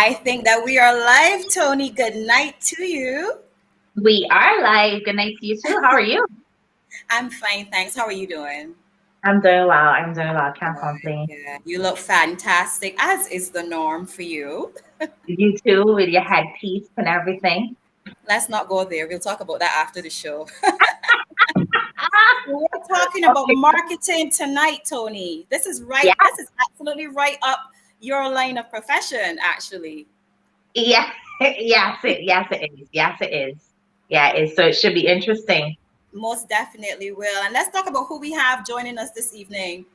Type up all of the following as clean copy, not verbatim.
I think that we are live, Tony. Good night to you. We are live. Good night to you too. How are you? I'm fine, thanks. How are you doing? I'm doing well. I'm doing well. Can't Good, complain. good. You look fantastic, as is the norm for you. You too, with your headpiece and everything. Let's not go there. We'll talk about that after the show. Ah, We're talking about okay. marketing tonight, Tony. This is Yeah, right. This is absolutely right up your line of profession, actually. yeah, yes, it is. Yes, it is. Yeah, it is. So it should be interesting. Most definitely will. And let's talk about who we have joining us this evening.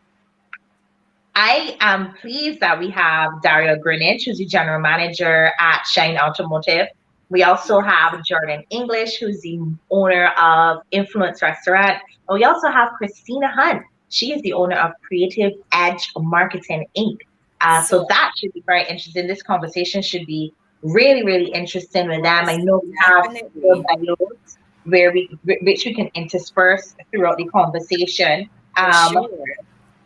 I am pleased that we have Dario Greenidge, who's the general manager at Shine Automotive. We also have Jordan English, who's the owner of Influence Restaurant. And we also have Christina Hunt. She is the owner of Creative Edge Marketing Inc. So So that should be very interesting. This conversation should be really, really interesting with them. I most know we have their definitely, bios which we can intersperse throughout the conversation. for Um, sure.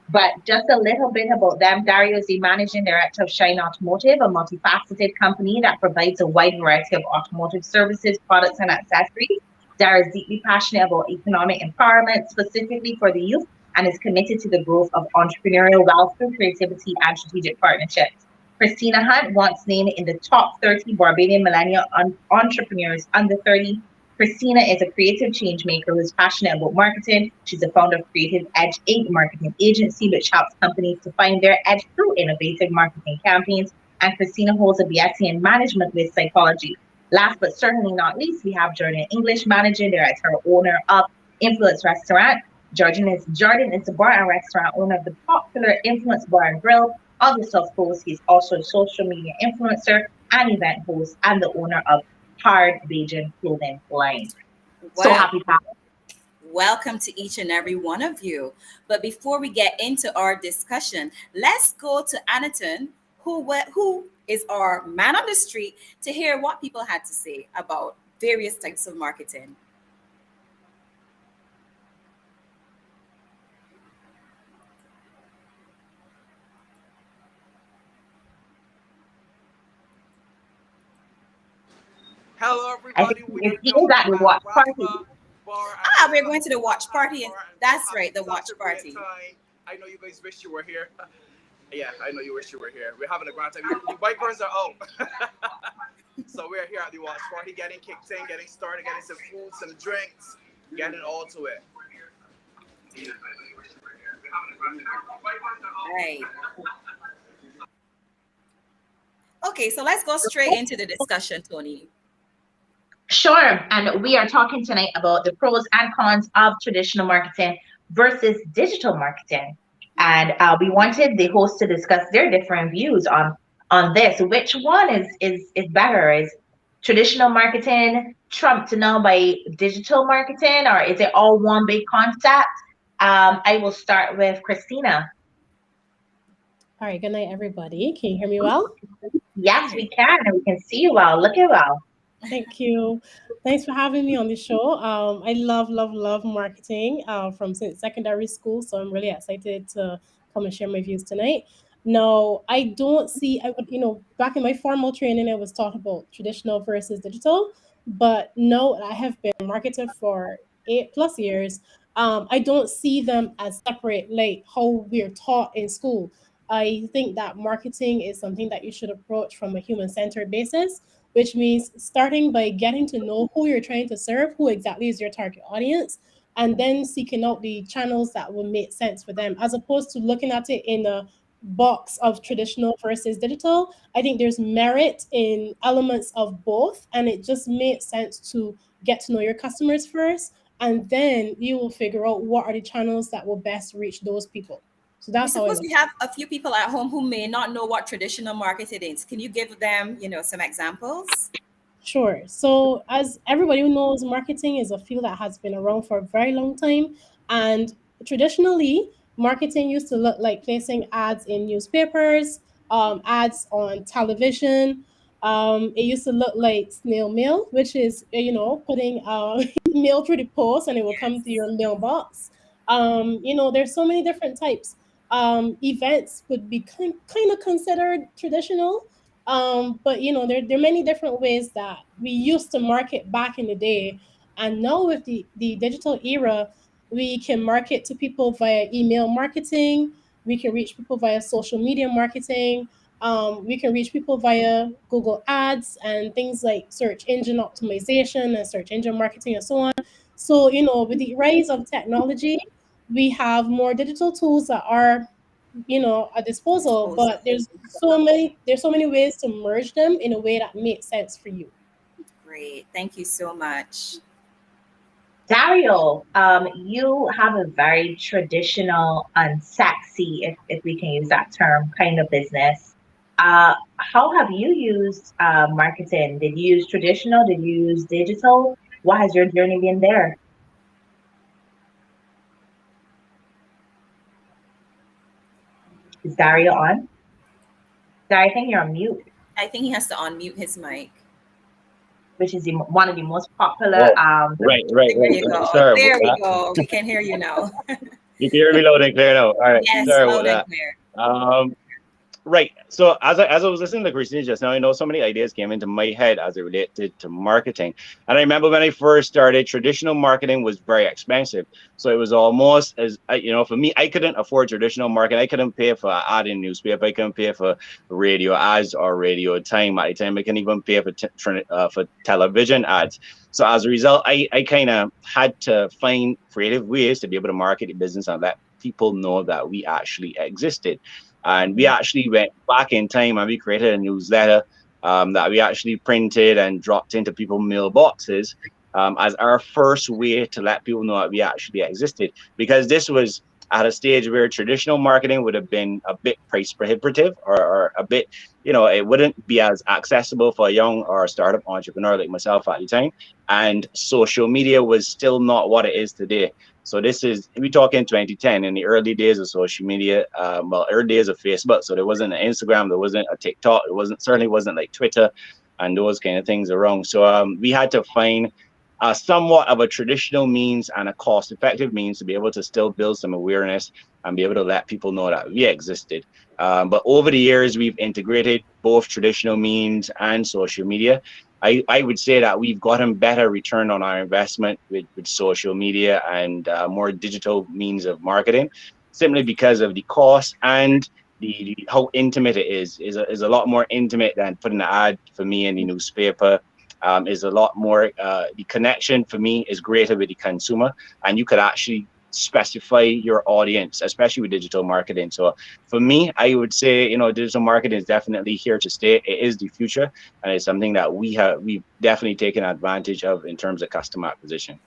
but just a little bit about them. Dario is the managing director of Shine Automotive, a multifaceted company that provides a wide variety of automotive services, products, and accessories. Dario is deeply passionate about economic empowerment, specifically for the youth, and is committed to the growth of entrepreneurial wealth through creativity and strategic partnerships. Christina Hunt once named in the top 30 Barbadian millennial entrepreneurs under 30. Christina is a creative change maker who is passionate about marketing. She's the founder of Creative Edge Inc. marketing agency, which helps companies to find their edge through innovative marketing campaigns. And Christina holds a BSc in management with psychology. Last but certainly not least, we have Jordan English, managing director, owner of Influence Restaurant. Jordan is the bar and restaurant owner of the popular Influence Bar and Grill on the South Coast. He's also a social media influencer and event host, and the owner of Hard Beijing clothing line. So Well, happy to have welcome to each and every one of you. But before we get into our discussion, let's go to Anaton, who is our man on the street, to hear what people had to say about various types of marketing. Hello, I think everybody. We are he is talking at the about watch party. Rasta Bar and Ah, we're Grill. going to the watch party. Bar and Grill That's right, having the such watch a great party. time. I know you guys wish you were here. Yeah, I know you wish you were here. We're having a grand time. The bikers are out. So we're here at the watch party, getting kicked in, getting started, getting some food, some drinks, getting all to it. Right. Okay, so let's go straight into the discussion, Tony. Sure. And we are talking tonight about the pros and cons of traditional marketing versus digital marketing. And we wanted the hosts to discuss their different views on this. Which one is better? Is traditional marketing trumped now by digital marketing, or is it all one big concept? I will start with Christina. All right, good night, everybody. Can you hear me well? Yes, Hi. we can, and we can see you well. Look at well. Thank you. Thanks for having me on the show. I love marketing from since secondary school, so I'm really excited to come and share my views tonight. No, I don't see. I would, back in my formal training, I was taught about traditional versus digital, but no, I have been a marketer for 8+ years. I don't see them as separate, like how we're taught in school. I think that marketing is something that you should approach from a human-centered basis, which means starting by getting to know who you're trying to serve, who exactly is your target audience, and then seeking out the channels that will make sense for them, as opposed to looking at it in a box of traditional versus digital. I think there's merit in elements of both, and it just makes sense to get to know your customers first, and then you will figure out what are the channels that will best reach those people. So We that's how I suppose look we at it. have a few people at home who may not know what traditional marketing is. Can you give them, some examples? Sure. So, as everybody knows, marketing is a field that has been around for a very long time. And traditionally, marketing used to look like placing ads in newspapers, ads on television. It used to look like snail mail, which is, putting mail through the post and it will come to Yes. your mailbox. There's so many different types. Events would be kind of considered traditional, But there are many different ways that we used to market back in the day, and now with the digital era, we can market to people via email marketing. We can reach people via social media marketing. We can reach people via Google Ads and things like search engine optimization and search engine marketing and so on. So, with the rise of technology, we have more digital tools that are a disposal, Disposal. but there's so many ways to merge them in a way that makes sense for you. Great. Thank you so much. Dario, you have a very traditional and sexy, if we can use that term, kind of business. How have you used marketing? Did you use traditional? Did you use digital? What has your journey been there? Is Dario on? Dario, I think you're on mute, I think he has to unmute his mic. which is one of the most popular. Oh, right, right, There right, you right. go. Sorry about There we that. go. We can hear you now. You can hear me loud and clear now. All right, Yes, sorry loud and about clear. that. Right. So as I was listening to Christina just now, I know so many ideas came into my head as it related to marketing. And I remember when I first started, traditional marketing was very expensive. So it was almost as for me, I couldn't afford traditional marketing. I couldn't pay for an ad in newspaper. I couldn't pay for radio ads or radio time at the time. I couldn't even pay for television ads. So as a result, I kind of had to find creative ways to be able to market the business and let people know that we actually existed. And we actually went back in time and we created a newsletter that we actually printed and dropped into people's mailboxes as our first way to let people know that we actually existed. Because this was at a stage where traditional marketing would have been a bit price prohibitive or a bit, it wouldn't be as accessible for a young or a startup entrepreneur like myself at the time. And social media was still not what it is today. So we talk in 2010, in the early days of social media, early days of Facebook. So there wasn't an Instagram, there wasn't a TikTok, certainly wasn't like Twitter and those kind of things around. So we had to find somewhat of a traditional means and a cost-effective means to be able to still build some awareness and be able to let people know that we existed. But over the years, we've integrated both traditional means and social media. I would say that we've gotten better return on our investment with social media and more digital means of marketing, simply because of the cost and how intimate it is a lot more intimate than putting an ad for me in the newspaper. Is a lot more, the connection for me is greater with the consumer, and you could actually specify your audience, especially with digital marketing. So for me, I would say, digital marketing is definitely here to stay. It is the future, and it's something that we've definitely taken advantage of in terms of customer acquisition.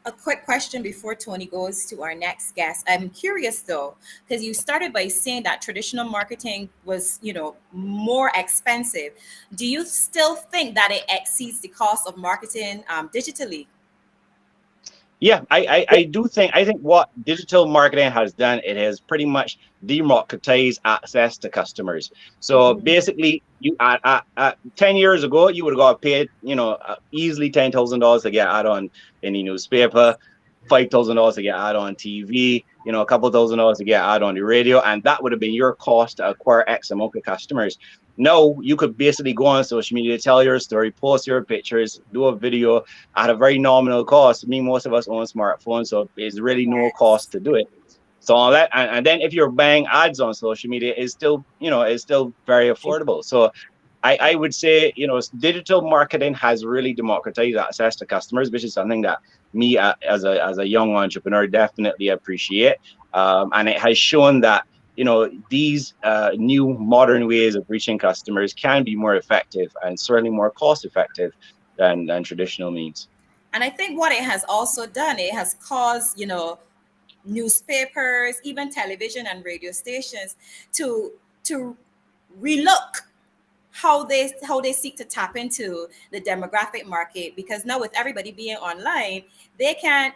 A quick question before Tony goes to our next guest. I'm curious though, because you started by saying that traditional marketing was, more expensive. Do you still think that it exceeds the cost of marketing digitally? Yeah, I think what digital marketing has done, it has pretty much democratized access to customers. So Mhm. basically, you at 10 years ago, you would have got paid, easily $10,000 to get ad on any newspaper, $5,000 to get ad on TV, a couple $1,000 to get ad on the radio, and that would have been your cost to acquire X amount of customers. Now you could basically go on social media, tell your story, post your pictures, do a video at a very nominal cost. Most of us own smartphones, so it's really no cost Yes. to do it. So all that, and then if you're buying ads on social media, it's still very affordable. So I would say, digital marketing has really democratized access to customers, which is something that me as a young entrepreneur definitely appreciate. And it has shown that, these new modern ways of reaching customers can be more effective and certainly more cost effective than traditional means. And I think what it has also done, it has caused, newspapers, even television and radio stations to to relook how they seek to tap into the demographic market, because now with everybody being online, they can't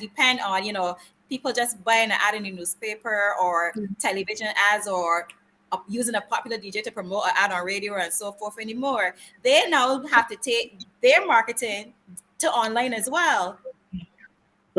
depend on people just buying an ad in the newspaper or television ads or using a popular DJ to promote an ad on radio and so forth anymore. They now have to take their marketing to online as well.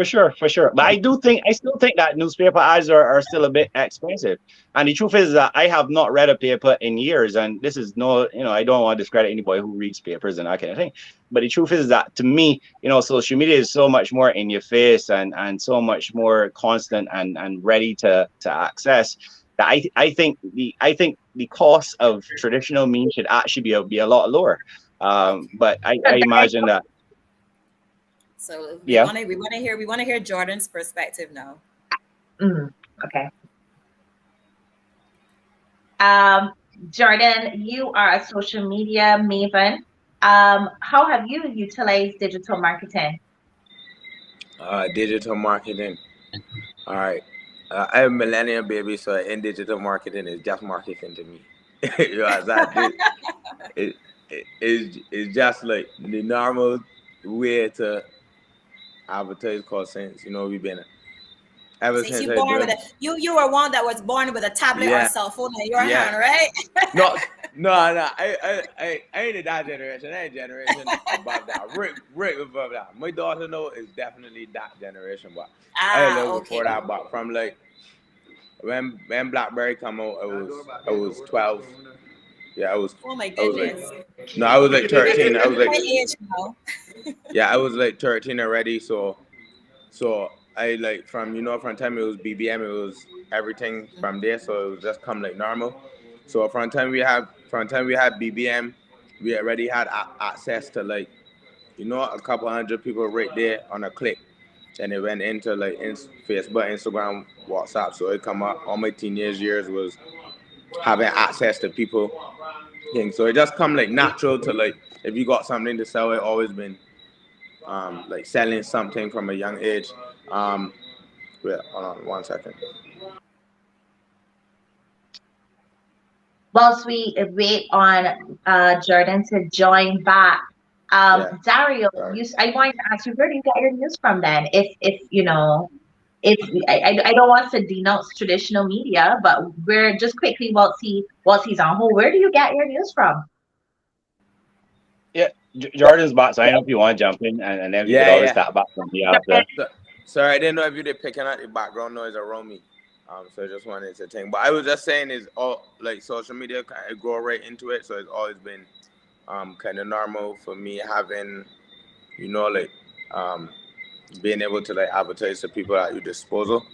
For sure, for sure. But I still think that newspaper ads are still a bit expensive. And the truth is that I have not read a paper in years. And this is no, I don't want to discredit anybody who reads papers and that kind of thing. But the truth is that to me, social media is so much more in your face and so much more constant and ready to access that I think the cost of traditional means should actually be a lot lower. But I imagine that, So yeah. we want to hear Jordan's perspective now. Okay. Jordan, you are a social media maven. How have you utilized digital marketing? Digital marketing. All right. I'm a millennial baby, so in digital marketing is just marketing to me. You know, it's just like the normal way to advertise call sense. We've been ever Since since you I born with doing. you were one that was born with a tablet or Yeah, cell phone in your yeah. hand, right? No, no. I ain't in that generation. I ain't generation above that. Right above that. My daughter is definitely that generation, but I a little Okay. before that. But from like when BlackBerry come out, I was 12. Yeah, Oh my I was like goodness. no, I was like That's 13. I was like my age now. yeah, I was like 13 already. So I like from time it was BBM, it was everything from there. So it was just come like normal. So from time we had BBM, we already had access to like a couple hundred people right there on a click, and it went into like Facebook, Instagram, WhatsApp. So it come up. All my teenage years was having access to people. So it just come like natural to like if you got something to sell, it always been like selling something from a young age. Wait, hold on 1 second. Whilst we wait on Jordan to join back, Yeah. Dario, Sorry. I wanted to ask you, where do you get your news from then? If I don't want to denounce traditional media, but we're just quickly whilst he's on hold, where do you get your news from? Yeah, Jordan's back, so I don't know if you want to jump in, and then we could always Yeah. start back from here after. Sorry, I didn't know if you did picking out the background noise around me. So I just wanted to think. But I was just saying is all like social media kind of go right into it. So it's always been kind of normal for me having, like being able to like advertise to people at your disposal.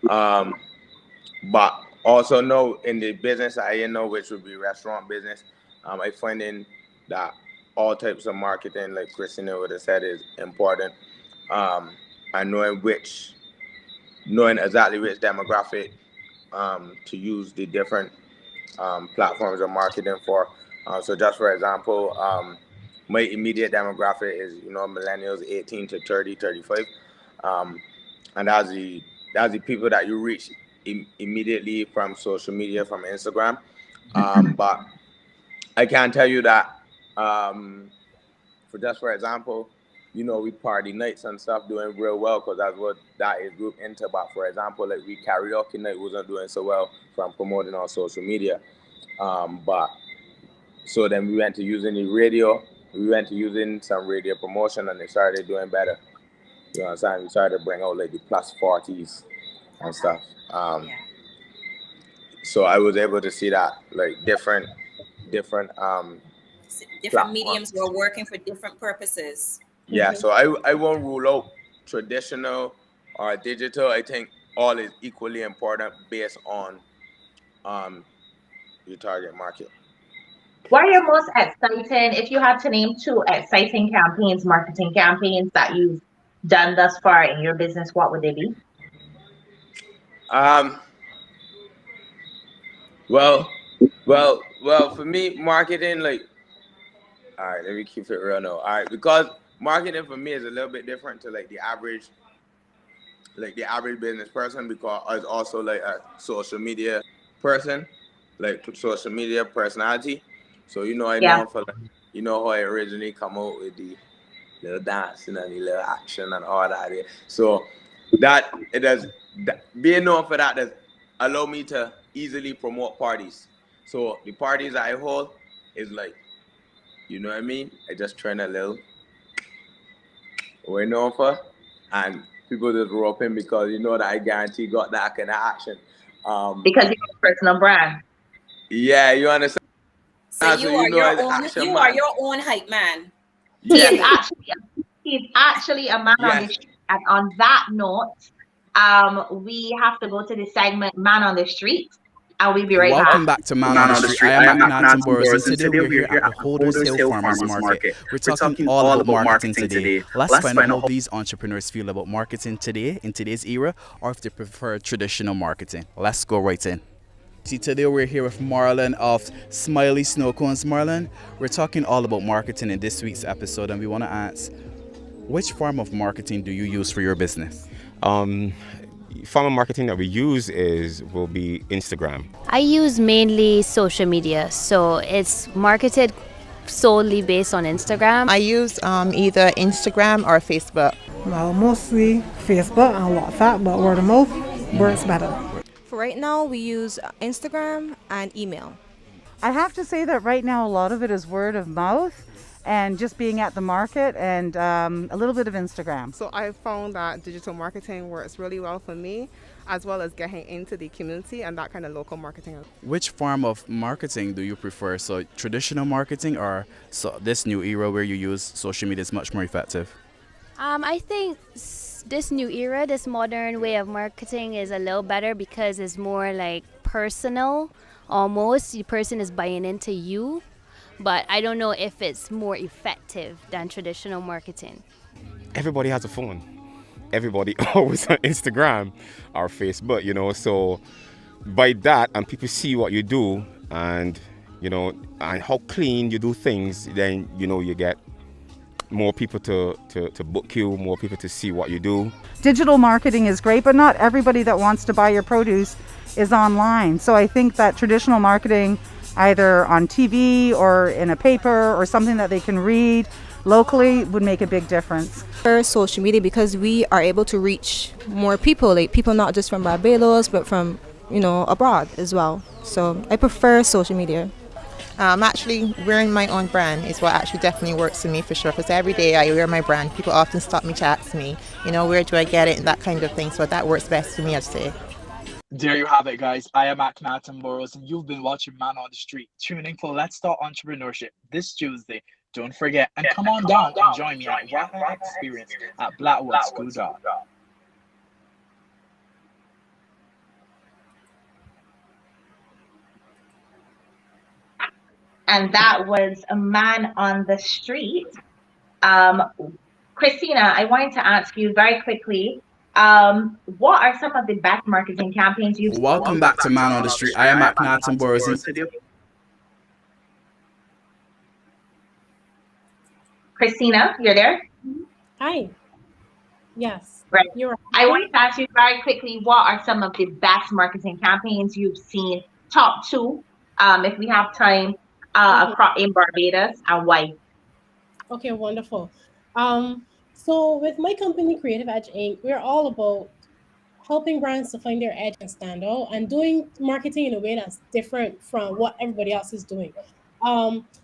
But also know in the business I know, which would be restaurant business, I finding that all types of marketing, like Christina would have said, is important. And knowing exactly which demographic to use the different platforms of marketing for. So just for example, my immediate demographic is millennials 18 to 30, 35. And that's the people that you reach immediately from social media, from Instagram. But I can tell you that for example, we party nights and stuff doing real well because that's what that is group into. But for example, like we karaoke night wasn't doing so well from promoting on social media. But so then we went to using the radio. We went to using some radio promotion, and they started doing better. You know what I'm saying? We started to bring out like the +40s and stuff. Yeah. So I was able to see that like different Different platforms. mediums were working for different purposes. Yeah, so I won't rule out traditional or digital. I think all is equally important based on your target market. What are your most exciting, if you had to name 2 exciting campaigns, marketing campaigns that you've done thus far in your business, what would they be? Well, for me, marketing, like, all right, let me keep it real now. All right, because marketing for me is a little bit different to like the average business person, because I was also like a social media person, like social media personality. So I know for like, how I originally come out with the little dancing and the little action and all that. So that it does being known for that does allow me to easily promote parties. So the parties that I hold is like, you know what I mean? I just turn a little we're known for, and people just rope in because you know that I guarantee got that kind of action. Because you're a personal brand. Yeah, you understand. So So you you are know, your as own. action You are man. your own hype man. He is Yes, actually a man on the yes. street. And on that note, we have to go to the segment Man on the Street, and we'll be right back. Welcome back to Man on Man the on the Street. I Street. am I am Akhenaten Akhenaten Boros, and Boros, and today today we're we're here here at the at the Holders Holders Hill Hill Farmers Farmers Market. Market. We're We're talking talking all all about about marketing marketing today. today. Let's Let's find out find how out how these entrepreneurs feel about marketing today, in today's era, or if they prefer traditional marketing. Let's go right in. See, today we're here with Marlon of Smiley Snow Cones. Marlon, we're talking all about marketing in this week's episode, and we want to ask, which form of marketing do you use for your business? Form of marketing that we use will be Instagram. I use mainly social media, so it's marketed solely based on Instagram. I use either Instagram or Facebook. Well, mostly Facebook and WhatsApp, but word of mouth works better. For right now, we use Instagram and email. I have to say that right now a lot of it is word of mouth and just being at the market and a little bit of Instagram. So I found that digital marketing works really well for me, as well as getting into the community and that kind of local marketing. Which form of marketing do you prefer? So traditional marketing or this new era where you use social media is much more effective? I think this new era, this modern way of marketing is a little better because it's more like personal. Almost the person is buying into you, but I don't know if it's more effective than traditional marketing. Everybody has a phone. Everybody always on Instagram or Facebook, so by that, and people see what you do and, and how clean you do things, then, you get more people to book you, more people to see what you do. Digital marketing is great, but not everybody that wants to buy your produce is online. So I think that traditional marketing, either on TV or in a paper or something that they can read locally, would make a big difference. For social media, because we are able to reach more people, like people not just from Barbados, but from, abroad as well. So I prefer social media. Actually, wearing my own brand is what actually definitely works for me for sure. Because every day I wear my brand, people often stop me to ask me, where do I get it and that kind of thing. So that works best for me, I'd say. There you have it, guys. I am Akhenaten Boros, and you've been watching Man on the Street. Tune in for Let's Start Entrepreneurship this Tuesday. Don't forget, and come on down and join me at Wi-Fi Experience at Blackwood School Yard. And that was a Man on the Street. Christina, I wanted to ask you very quickly, what are some of the best marketing campaigns you've seen? Welcome back to Man on the Street. I am Akhenaten Boros. Christina, you're there? Hi. Yes. Right. You're right. I wanted to ask you very quickly, what are some of the best marketing campaigns you've seen? Top two, if we have time, across in Barbados, and why? Okay, wonderful. So with my company, Creative Edge Inc., we're all about helping brands to find their edge and stand out and doing marketing in a way that's different from what everybody else is doing.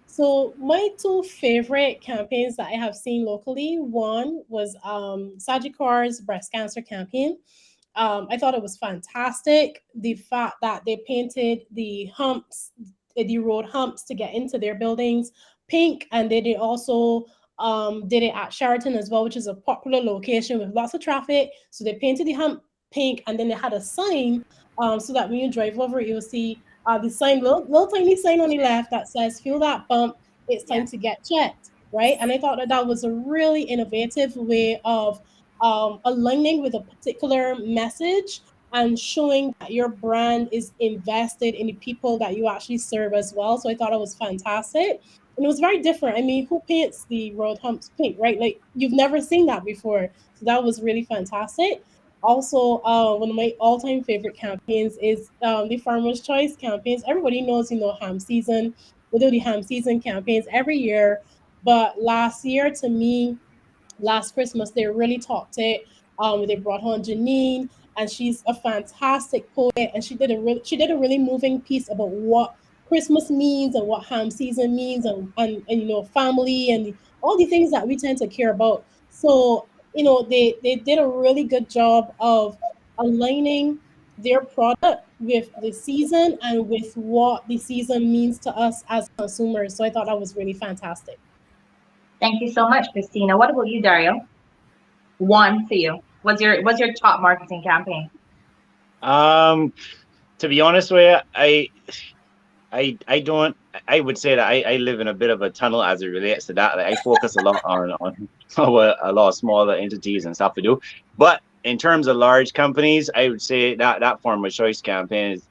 So my two favorite campaigns that I have seen locally, one was Sagicor's breast cancer campaign. I thought it was fantastic. The fact that they painted the road humps to get into their buildings pink, and they also did it at Sheraton as well, which is a popular location with lots of traffic. So they painted the hump pink, and then they had a sign so that when you drive over it, you'll see the sign, little tiny sign on the left that says, "Feel that bump, it's time to get checked," right? And I thought that was a really innovative way of aligning with a particular message and showing that your brand is invested in the people that you actually serve as well. So I thought it was fantastic. And it was very different. I mean, who paints the road humps pink, right? Like, you've never seen that before. So that was really fantastic. Also, one of my all-time favorite campaigns is the Farmer's Choice campaigns. Everybody knows, ham season. We do the ham season campaigns every year. But last year, to me, last Christmas, they really topped it. They brought on Janine, and she's a fantastic poet, and she did a really moving piece about what Christmas means and what ham season means, and family and all the things that we tend to care about. So they did a really good job of aligning their product with the season and with what the season means to us as consumers. So I thought that was really fantastic. Thank you so much, Christina. What about you, Dario? One for you. What's your top marketing campaign? To be honest with you, I don't. I would say that I live in a bit of a tunnel as it relates to that. Like, I focus a lot on a lot of smaller entities and stuff to do. But in terms of large companies, I would say that Farmer's Choice campaign is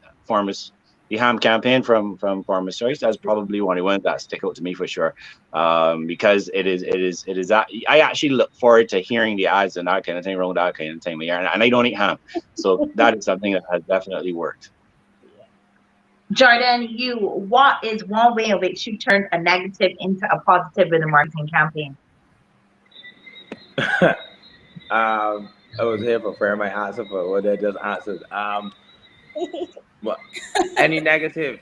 the ham campaign from Farmer's Choice. That's probably one of the ones that stick out to me for sure. Because it is that I actually look forward to hearing the ads and that kind of thing around that kind of time of year. And I don't eat ham, so that is something that has definitely worked. Jordan, what is one way in which you turned a negative into a positive with a marketing campaign? I was here for my answer for what they just answered. But any negative,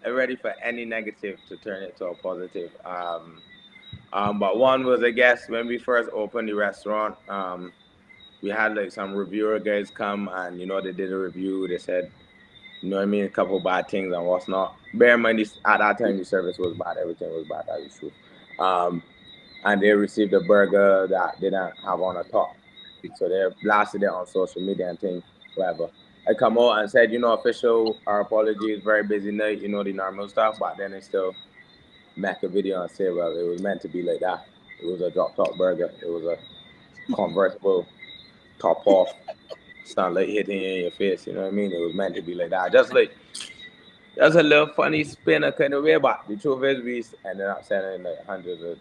I'm ready for any negative to turn it to a positive. But one was, I guess, when we first opened the restaurant, we had like some reviewer guys come and they did a review. They said, a couple of bad things and what's not. Bear in mind, at that time the service was bad, everything was bad, that is true. And they received a burger that they didn't have on the top. So they blasted it on social media and things, whatever. I come out and said, official, our apologies, very busy night, the normal stuff, but then they still make a video and say, well, it was meant to be like that. It was a drop top burger. It was a convertible top off. Sunlight hitting you in your face, you know what I mean? It was meant to be like that. Just like, that's a little funny spin a kind of way, but the truth is we ended up selling like hundreds of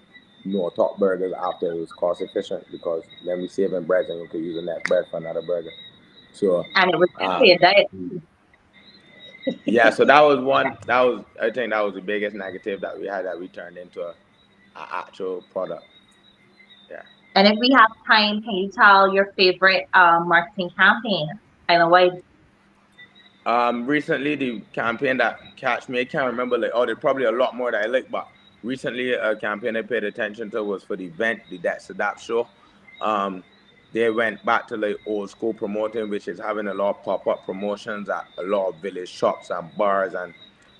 top burgers after it was cost efficient, because then we saving bread and we could use the next bread for another burger. So and it was a diet. Yeah, so that was one. I think that was the biggest negative that we had, that we turned into an actual product. Yeah. And if we have time, can you tell your favorite marketing campaign? Island-wide. Recently, the campaign that catch me, I can't remember. There's probably a lot more that I like, but recently a campaign I paid attention to was for the event, the That's Adapt show. They went back to old school promoting, which is having a lot of pop-up promotions at a lot of village shops and bars and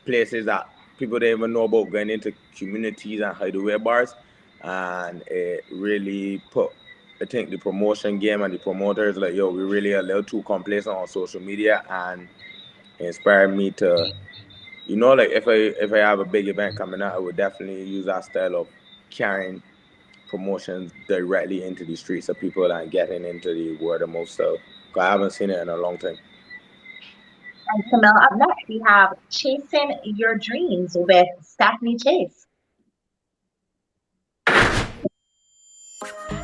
places that people didn't even know about, going into communities and hideaway bars. And it really put, I think, the promotion game and the promoters we really a little too complacent on social media, and inspired me to, if I have a big event coming out, I would definitely use that style of carrying promotions directly into the streets of people and getting into the word of mouth. So I haven't seen it in a long time. And Camille, up next we have Chasing Your Dreams with Stephanie Chase.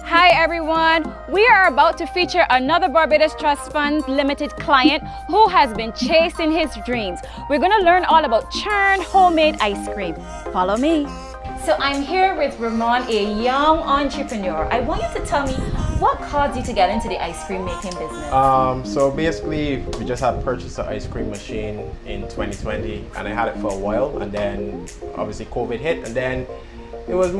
Hi everyone, we are about to feature another Barbados Trust Fund Limited client who has been chasing his dreams. We're going to learn all about churned homemade ice cream. Follow me. So I'm here with Ramon, a young entrepreneur. I want you to tell me what caused you to get into the ice cream making business. So basically, we just had purchased an ice cream machine in 2020, and I had it for a while, and then obviously COVID hit, and then it was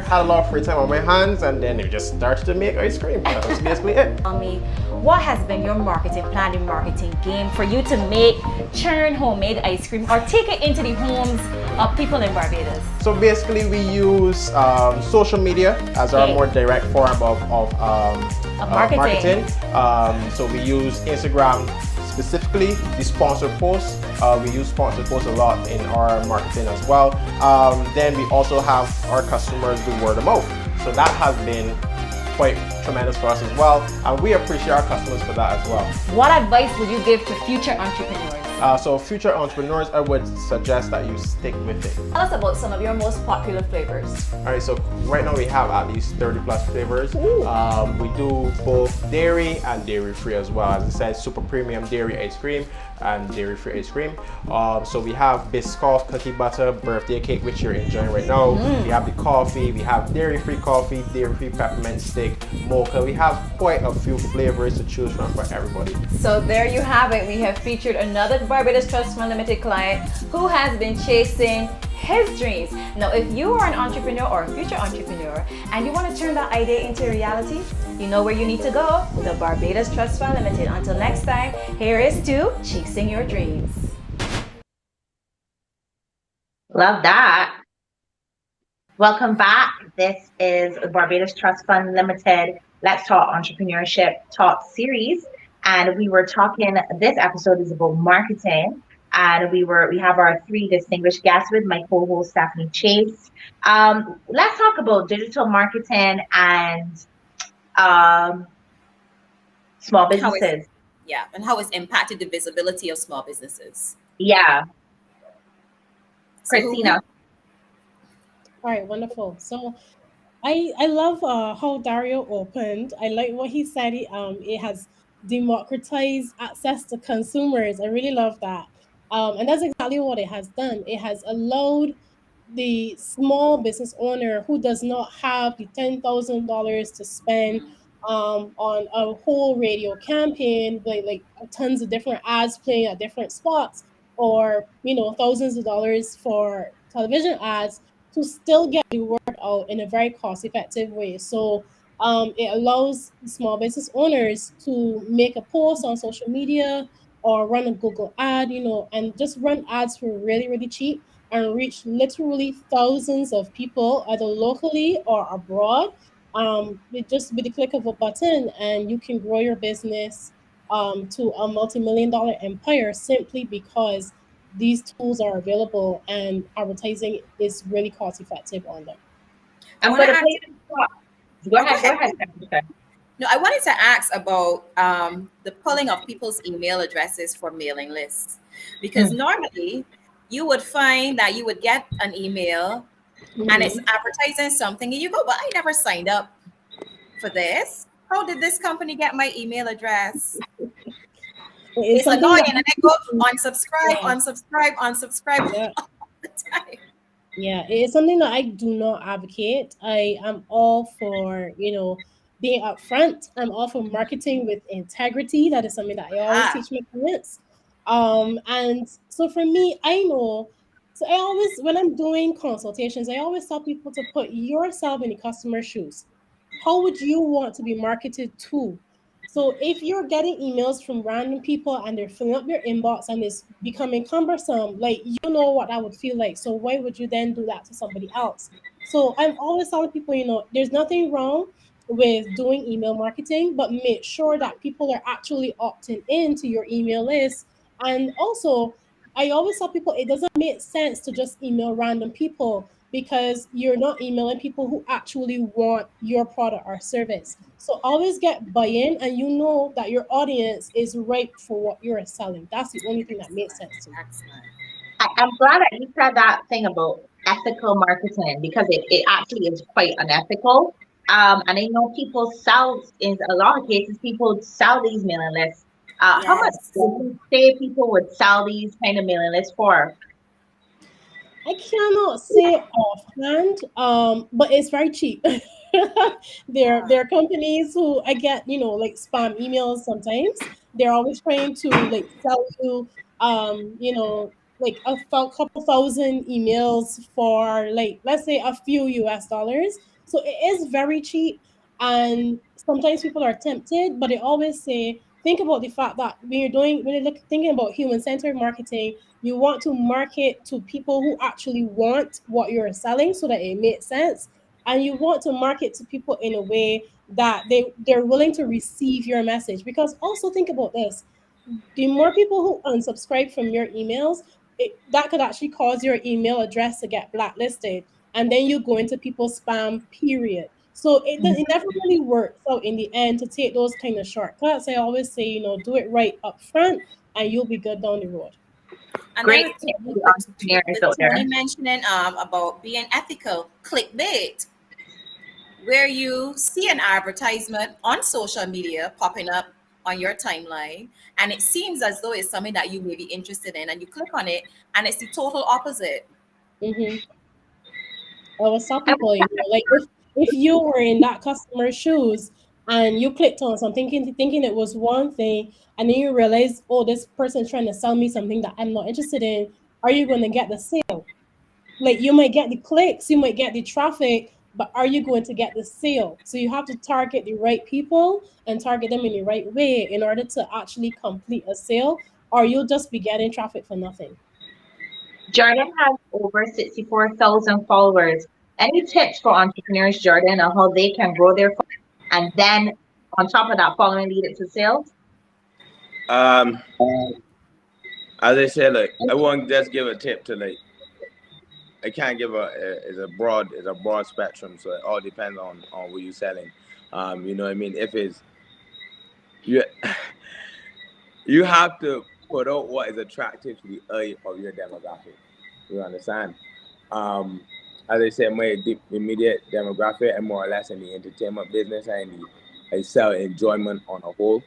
had a lot of free time on my hands, and then we just started to make ice cream. That was basically it. Tell me, what has been your marketing plan, your marketing game for you to make churn homemade ice cream or take it into the homes of people in Barbados? So basically, we use social media as our more direct form of marketing. So we use Instagram specifically, the sponsored posts. We use sponsored posts a lot in our marketing as well. Then we also have our customers do word of mouth. So that has been quite tremendous for us as well. And we appreciate our customers for that as well. What advice would you give to future entrepreneurs? So future entrepreneurs, I would suggest that you stick with it. Tell us about some of your most popular flavors. All right, so right now we have at least 30 plus flavors. We do both dairy and dairy free as well. As I said, super premium dairy ice cream and dairy free ice cream. So we have Biscoff cookie butter birthday cake, which you're enjoying right now. We have the coffee, we have dairy free coffee, dairy free peppermint stick, mocha. We have quite a few flavors to choose from for everybody. So there you have it. We have featured another Barbados Trust Fund Limited client who has been chasing his dreams. Now, if you are an entrepreneur or a future entrepreneur and you want to turn that idea into reality, you know where you need to go, the Barbados Trust Fund Limited. Until next time, here is to chasing your dreams. Love that. Welcome back. This is Barbados Trust Fund Limited Let's Talk Entrepreneurship Talk series. And we were talking, this episode is about marketing. And we have our three distinguished guests with my co-host Stephanie Chase. Let's talk about digital marketing and small businesses. And how it's impacted the visibility of small businesses. Yeah. Christina. All right, wonderful. So I love how Dario opened. I like what he said. It has democratized access to consumers. I really love that. And that's exactly what it has done. It has allowed the small business owner who does not have the $10,000 to spend on a whole radio campaign, like tons of different ads playing at different spots, or thousands of dollars for television ads, to still get the word out in a very cost-effective way. So it allows small business owners to make a post on social media or run a Google ad, and just run ads for really, really cheap and reach literally thousands of people, either locally or abroad. Just with the click of a button, and you can grow your business to a multi-million-dollar empire simply because these tools are available and advertising is really cost effective on them. I'm going to Go ahead. No, I wanted to ask about the pulling of people's email addresses for mailing lists, because normally you would find that you would get an email and it's advertising something and you go, but I never signed up for this. How did this company get my email address? It's annoying, and I go unsubscribe Yeah. all the time. Yeah, it's something that I do not advocate. I am all for, being upfront. I'm all for marketing with integrity. That is something that I always teach my clients. And so for me, I know, so I always, when I'm doing consultations, I always tell people to put yourself in the customer's shoes. How would you want to be marketed to? So if you're getting emails from random people and they're filling up your inbox and it's becoming cumbersome, like, what that would feel like. So why would you then do that to somebody else? So I'm always telling people, there's nothing wrong with doing email marketing, but make sure that people are actually opting into your email list. And also, I always tell people it doesn't make sense to just email random people, because you're not emailing people who actually want your product or service. So always get buy-in, and you know that your audience is ripe for what you're selling. That's the only thing that makes sense to me. I'm glad that you said that thing about ethical marketing, because it actually is quite unethical. And I know people sell, in a lot of cases, people sell these mailing lists. How much would you say people would sell these kind of mailing lists for? I cannot say offhand, but it's very cheap. There are companies who I get, like spam emails sometimes. They're always trying to like sell you, like a couple thousand emails for, like, let's say a few US dollars. So it is very cheap, and sometimes people are tempted, but I always say, think about the fact that when you're thinking about human-centered marketing, you want to market to people who actually want what you're selling so that it makes sense. And you want to market to people in a way that they're willing to receive your message. Because also think about this, the more people who unsubscribe from your emails, that could actually cause your email address to get blacklisted. And then you go into people's spam, period. So it never really works out in the end to take those kind of shortcuts. I always say, do it right up front and you'll be good down the road. And Great then entrepreneurs out there. Tony mentioning about being ethical, clickbait, where you see an advertisement on social media popping up on your timeline, and it seems as though it's something that you may be interested in, and you click on it, and it's the total opposite. I always tell people, like if you were in that customer's shoes and you clicked on something thinking it was one thing, and then you realize, oh, this person's trying to sell me something that I'm not interested in, are you going to get the sale? Like, you might get the clicks, you might get the traffic, but are you going to get the sale? So you have to target the right people and target them in the right way in order to actually complete a sale, or you'll just be getting traffic for nothing. Jordan has over 64,000 followers. Any tips for entrepreneurs, Jordan, on how they can grow their following and then on top of that, following lead it to sales? As I said, like I won't just give a tip to like. I can't give it's a broad spectrum, so it all depends on what you're selling. You know what I mean? If it's you, you have to put out what is attractive to the eye of your demographic. You understand? As I said, my immediate demographic, I'm more or less in the entertainment business and I sell enjoyment on a whole.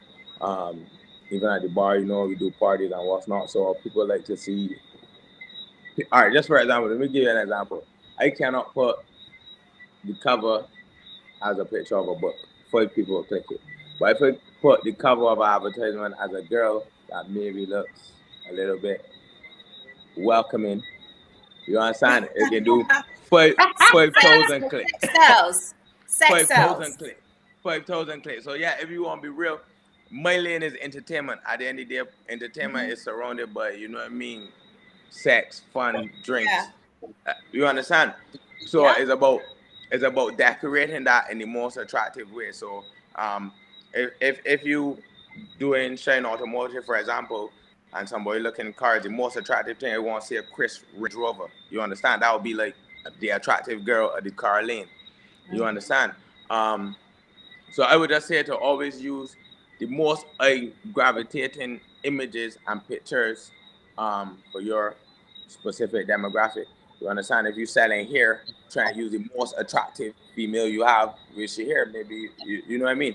Even at the bar, you know, we do parties and what's not. So people like to see. All right, just for example, let me give you an example. I cannot put the cover as a picture of a book for people to click it. But if I put the cover of an advertisement as a girl that maybe looks a little bit welcoming, you understand? It can do 5,000 clicks. Sex sells. 5,000 clicks. 5,000 clicks. So yeah, if you want to be real, my lane is entertainment. At the end of the day, entertainment is surrounded by, you know what I mean, sex, fun, drinks. Yeah. You understand? So it's about decorating that in the most attractive way. So if you doing Shine Automotive, for example, and somebody looking at cars, the most attractive thing I want to see a Chris Range Rover. You understand? That would be like the attractive girl at the car lane. You understand? So I would just say to always use the most gravitating images and pictures for your specific demographic. You understand? If you're selling hair, try and use the most attractive female you have with your hair. Maybe you know what I mean.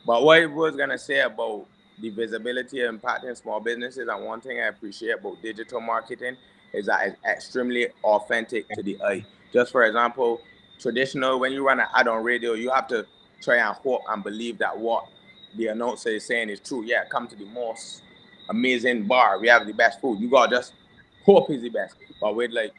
But what I was gonna say about the visibility and impacting small businesses, and one thing I appreciate about digital marketing is that it's extremely authentic to the eye. Just for example, traditional, when you run an ad on radio, you have to try and hope and believe that what the announcer is saying is true. Yeah, come to the most amazing bar. We have the best food. You gotta just hope is the best. But with like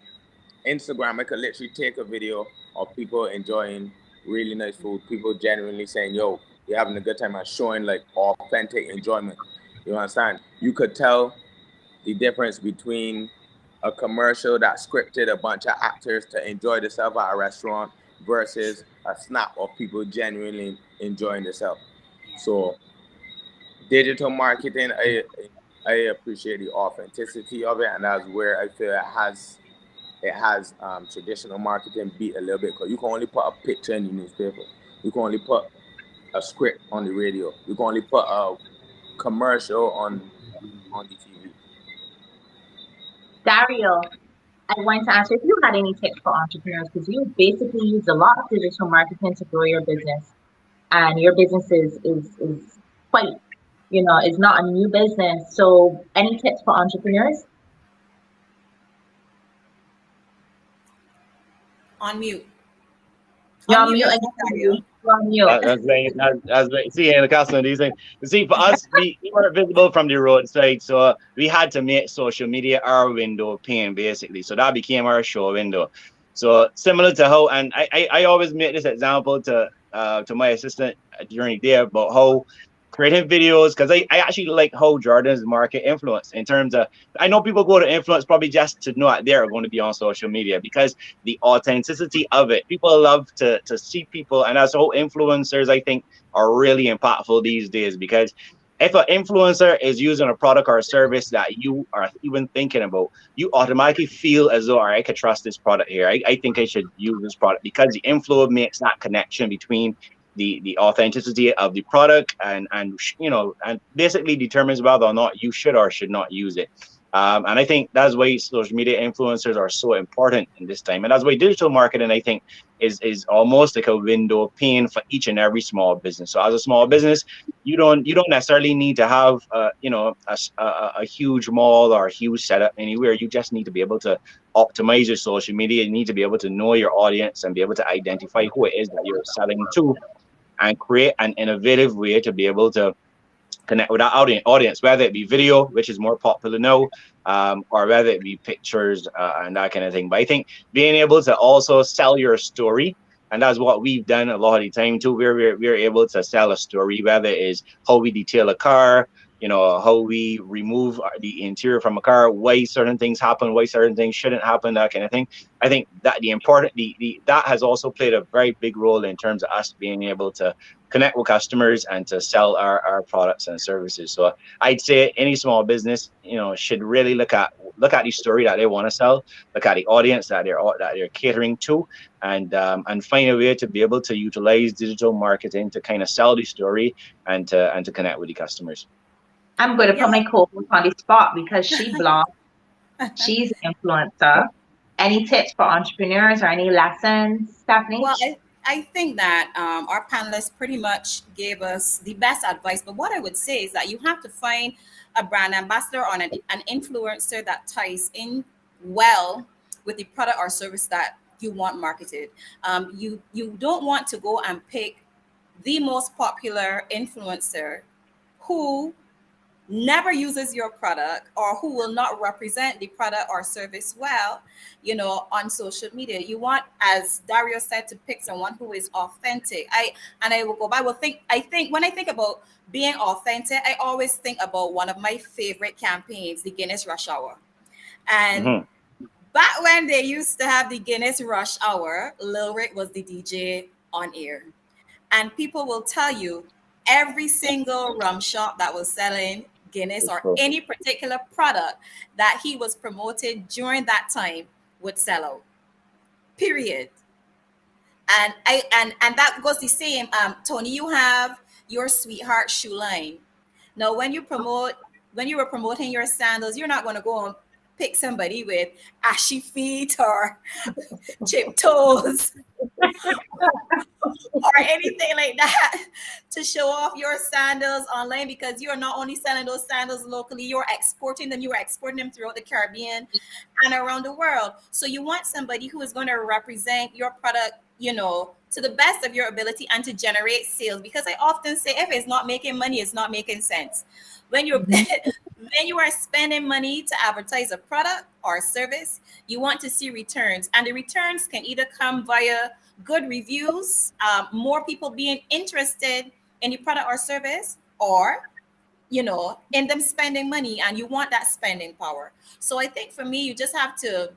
Instagram, I could literally take a video of people enjoying really nice food, people genuinely saying, yo, you're having a good time, and showing like authentic enjoyment. You understand? You could tell the difference between a commercial that scripted a bunch of actors to enjoy themselves at a restaurant versus a snap of people genuinely enjoying themselves. So digital marketing, I appreciate the authenticity of it, and that's where I feel it has traditional marketing beat a little bit, because you can only put a picture in the newspaper. You can only put a script on the radio. You can only put a commercial on the TV. Dario, I want to ask you if you had any tips for entrepreneurs, because you basically use a lot of digital marketing to grow your business, and your business is quite, you know, it's not a new business. So any tips for entrepreneurs? On mute. You're on mute. See, in the customer, these things. See, for us, we weren't visible from the roadside, so we had to make social media our window pane, basically. So that became our show window. So similar to how, and I always make this example to my assistant during the day about how creating videos, because I actually like how Jordan's market influence in terms of, I know people go to influence probably just to know that they're going to be on social media, because the authenticity of it, people love to see people, and that's how influencers, I think, are really impactful these days. Because if an influencer is using a product or a service that you are even thinking about, you automatically feel as though, all right, I could trust this product here. I think I should use this product, because the influence makes that connection between the authenticity of the product and you know, and basically determines whether or not you should or should not use it. And I think that's why social media influencers are so important in this time, and that's why digital marketing, I think, is almost like a window pane for each and every small business. So as a small business, you don't necessarily need to have you know, a huge mall or a huge setup anywhere. You just need to be able to optimize your social media. You need to be able to know your audience and be able to identify who it is that you're selling to. and create an innovative way to be able to connect with our audience, whether it be video, which is more popular now, or whether it be pictures and that kind of thing. But I think being able to also sell your story, and that's what we've done a lot of the time too. We're able to sell a story, whether it is how we detail a car, how we remove the interior from a car, why certain things happen, why certain things shouldn't happen, that kind of thing. I think that that has also played a very big role in terms of us being able to connect with customers and to sell our products and services. So I'd say any small business, should really look at the story that they want to sell, look at the audience that they're catering to, and find a way to be able to utilize digital marketing to kind of sell the story and to connect with the customers. I'm going to put my co-host on the spot because she blogs. She's an influencer. Any tips for entrepreneurs or any lessons, Stephanie? Well, I think that our panelists pretty much gave us the best advice. But what I would say is that you have to find a brand ambassador or an influencer that ties in well with the product or service that you want marketed. You don't want to go and pick the most popular influencer who never uses your product or who will not represent the product or service well, on social media. You want, as Dario said, to pick someone who is authentic. I will go by. I think when I think about being authentic, I always think about one of my favorite campaigns, the Guinness Rush Hour. And back when they used to have the Guinness Rush Hour, Lil Rick was the DJ on air. And people will tell you every single rum shop that was selling Guinness or any particular product that he was promoting during that time would sell out. Period. And that goes the same. Tony, you have your Sweetheart shoe line. Now, when you were promoting your sandals, you're not going to go and pick somebody with ashy feet or chipped toes or anything like that to show off your sandals online, because you're not only selling those sandals locally, you're exporting them. You are exporting them throughout the Caribbean and around the world. So you want somebody who is going to represent your product, to the best of your ability and to generate sales. Because I often say, if it's not making money, it's not making sense. When you are spending money to advertise a product or service, you want to see returns. And the returns can either come via good reviews, more people being interested in the product or service, or, in them spending money, and you want that spending power. So I think for me, you just have to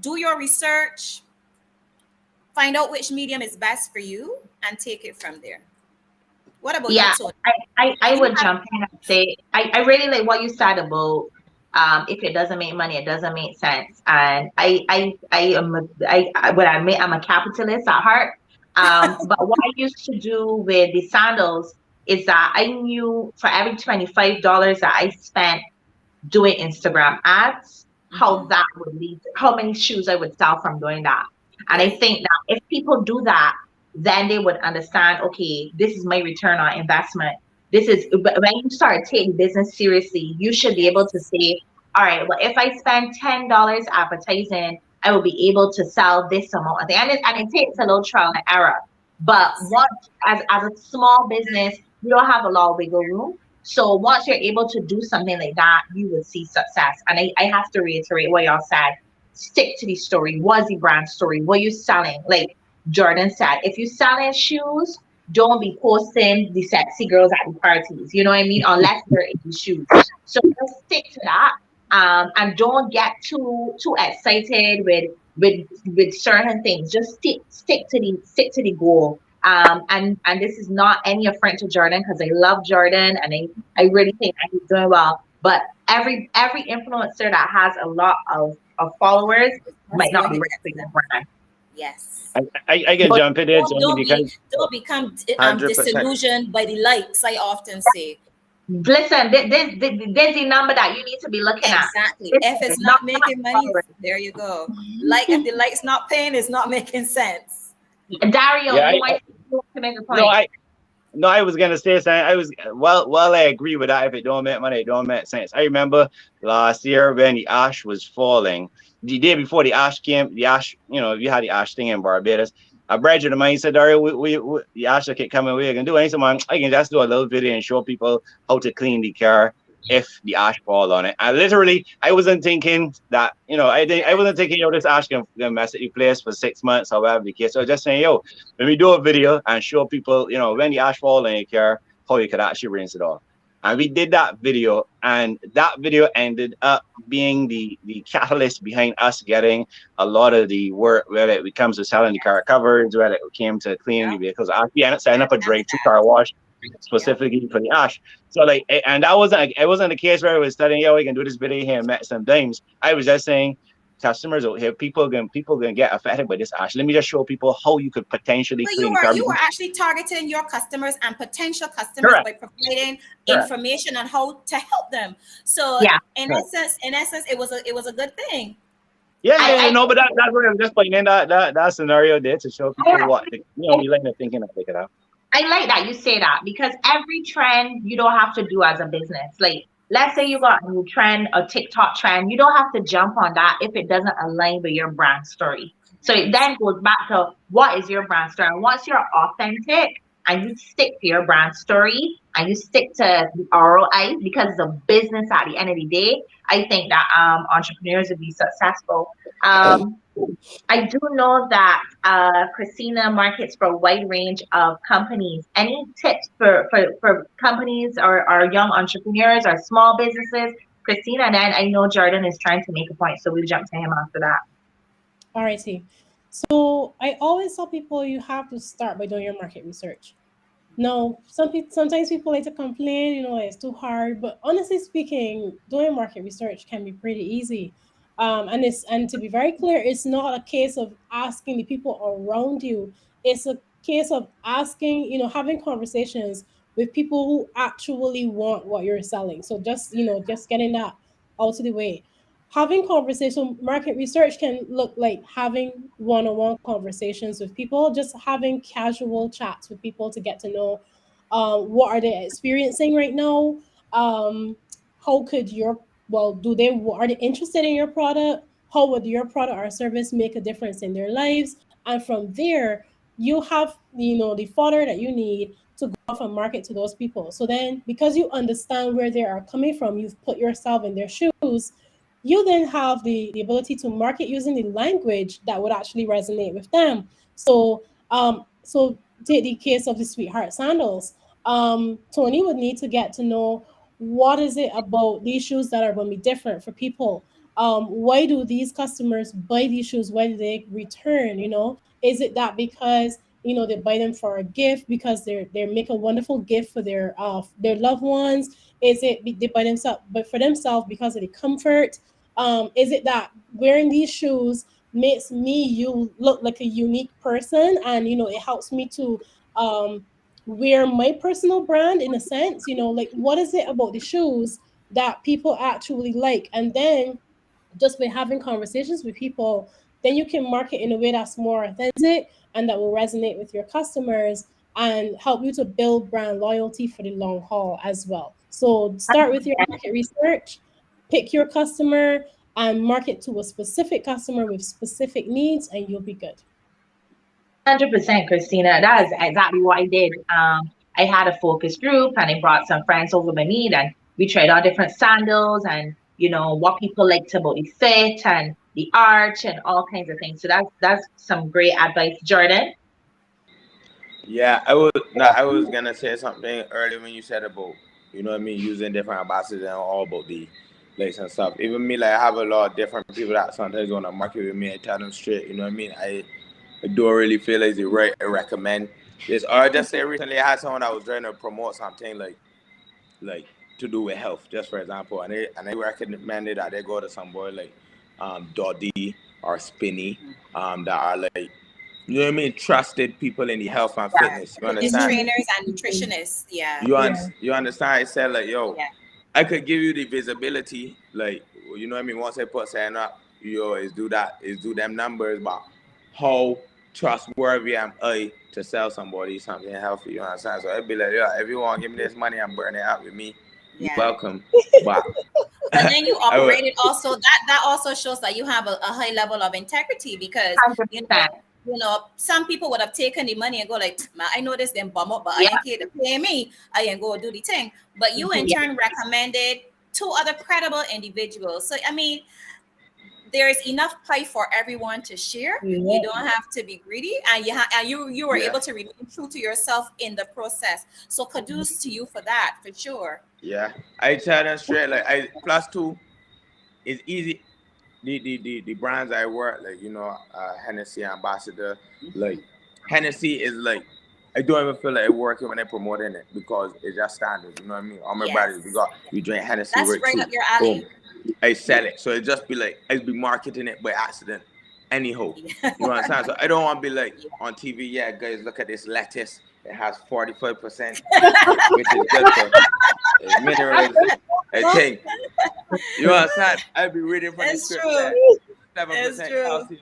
do your research, find out which medium is best for you, and take it from there. What about you, Tony? I would jump in and say I really like what you said about if it doesn't make money, it doesn't make sense. And I'm a capitalist at heart. But what I used to do with the sandals is that I knew for every $25 that I spent doing Instagram ads, how that would lead, how many shoes I would sell from doing that. And I think that if people do that, then they would understand, okay, this is my return on investment. This is when you start taking business seriously, you should be able to say, all right, well, if I spend $10 advertising, I will be able to sell this amount. And it takes a little trial and error. But once, as a small business, you don't have a lot of wiggle room. So once you're able to do something like that, you will see success. And I have to reiterate what y'all said. Stick to the story. What's the brand story? What are you selling? Like Jordan said, if you're selling shoes, don't be posting the sexy girls at the parties. You know what I mean? Unless they're in the shoes. So just stick to that. And don't get too excited with certain things. Just stick to the goal. And this is not any affront to Jordan, because I love Jordan and I really think that he's doing well. But every influencer that has a lot of followers might not be ready for your brand. Yes. I can jump in there. Don't become 100%. disillusioned by the likes, I often say. Listen, there's the number that you need to be looking at. Exactly. If it's not making money, there you go. Like if the light's not paying, it's not making sense. Dario, you might to make a point. I was gonna say something. I agree with that. If it don't make money, it don't make sense. I remember last year when the ash was falling, the day before the ash came, you had the ash thing in Barbados. a graduate of mine said, Dario, we actually keep coming, we can do anything, man. I can just do a little video and show people how to clean the car if the ash fall on it. And literally, I wasn't thinking that, I wasn't thinking, this ash can mess at your place for 6 months or whatever the case. So I was just saying, when we do a video and show people, when the ash fall on your car, how you could actually rinse it off. And we did that video, and that video ended up being the catalyst behind us getting a lot of the work, whether it comes to selling the car covers, whether it came to cleaning the vehicles. We ended up setting up a drive-through car wash specifically for the ash. So and that wasn't the case where I was studying, we can do this video here and met some dimes. I was just saying, customers out here, people gonna get affected by this ash. Let me just show people how you could potentially clean you were actually targeting your customers and potential customers by providing information on how to help them. So in essence, it was a good thing. But that's what I'm just pointing that scenario there to show people what we like to thinking of pick it up. I like that you say that, because every trend you don't have to do as a business. Like, let's say you got a new trend, a TikTok trend, you don't have to jump on that if it doesn't align with your brand story. So it then goes back to, what is your brand story? And once you're authentic and you stick to your brand story and you stick to the ROI, because it's a business at the end of the day, I think that entrepreneurs will be successful. I do know that Christina markets for a wide range of companies. Any tips for companies or young entrepreneurs or small businesses? Christina, and then I know Jordan is trying to make a point, so we'll jump to him after that. All righty. So I always tell people you have to start by doing your market research. No, sometimes people like to complain, it's too hard. But honestly speaking, doing market research can be pretty easy. And to be very clear, it's not a case of asking the people around you. It's a case of asking, having conversations with people who actually want what you're selling. So just getting that out of the way. Having conversation, market research can look like having one-on-one conversations with people, just having casual chats with people to get to know what are they experiencing right now. How could are they interested in your product? How would your product or service make a difference in their lives? And from there, you have the fodder that you need to go off and market to those people. So then, because you understand where they are coming from, you've put yourself in their shoes. You then have the ability to market using the language that would actually resonate with them. So take the case of the Sweetheart Sandals. Tony would need to get to know, what is it about these shoes that are going to be different for people? Why do these customers buy these shoes? Why do they return? Is it that because they buy them for a gift because they make a wonderful gift for their loved ones? Is it they buy themselves, but for themselves because of the comfort? Is it that wearing these shoes makes you look like a unique person, and it helps me to wear my personal brand in a sense? Like, what is it about the shoes that people actually like? And then just by having conversations with people, then you can market in a way that's more authentic and that will resonate with your customers and help you to build brand loyalty for the long haul as well. So start with your market research, pick your customer, and market to a specific customer with specific needs, and you'll be good. 100%, Christina. That is exactly what I did. I had a focus group, and I brought some friends over by me, and we tried out different sandals and what people liked about the fit and the arch and all kinds of things. So that's some great advice, Jordan. Yeah, I was gonna say something earlier when you said about using different ambassadors and all about the likes and stuff. Even me, I have a lot of different people that sometimes want to market with me. I tell them straight, I don't really feel like they recommend this. Or I just say recently I had someone that was trying to promote something like to do with health, just for example, and they recommended that they go to some boy like Doddy or Spinny that are trusted people in the health and fitness. You understand? Trainers and nutritionists, You understand? I said I could give you the visibility, once I put saying up, is do them numbers, but how trustworthy am I to sell somebody something healthy? You understand? So I'd be like, if you want to give me this money and burn it out with me, you're welcome. But then you operated also, that also shows that you have a high level of integrity, because some people would have taken the money and go like, "Man, I know this them bum up, but I Yeah. ain't here to pay me. I ain't go do the thing." But you in Yeah. turn recommended two other credible individuals. So I mean, there is enough pie for everyone to share. You Yeah. don't have to be greedy, and you were Yeah. able to remain true to yourself in the process. So kudos to you for that, for sure. Yeah. I tell them straight, like I plus two is easy. The brands I work, like, Hennessy ambassador, like Hennessy is like I don't even feel like working when they're promoting it because it's just standard. You know what I mean? All my brothers, Yes, we drink Hennessy that's right right too. up your Boom. alley. I sell it. So it just be like I be marketing it by accident. Anyhow. You know what I'm saying? So I don't want to be like on TV, yeah, guys, look at this lettuce. It has 45%, which is good for minerals, I think. You know what I'm saying? I'd be reading from the It's script true. that It's 7% true. calcium.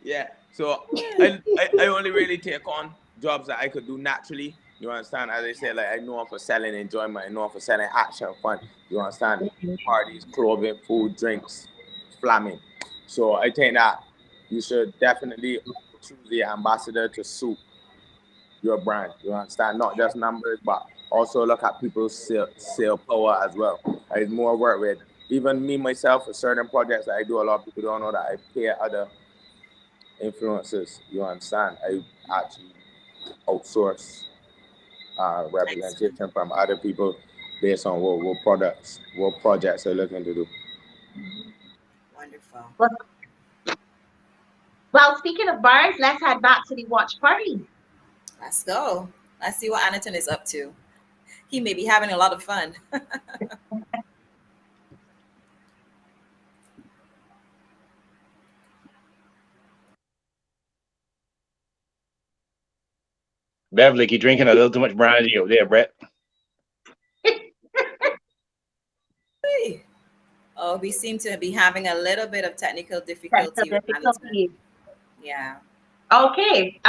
Yeah. So I only really take on jobs that I could do naturally. You understand? As I say, like I know I'm for selling enjoyment, I know I'm for selling action, fun. You understand? Parties, clothing, food, drinks, flamming. So I think that you should definitely choose the ambassador to suit your brand. You understand? Not just numbers, but also look at people's sale power as well. It's more work with even me myself for certain projects that I do. A lot of people don't know that I pay other influencers. You understand? I actually outsource representation from other people based on what projects they're looking to do. Wonderful. Well, speaking of bars, let's head back to the watch party. Let's go. Let's see what Anaton is up to. He may be having a lot of fun. Beverly, you drinking a little too much brandy over there, Brett. Oh, we seem to be having a little bit of technical Technical difficulty with Anaton. difficulties. Yeah. Okay.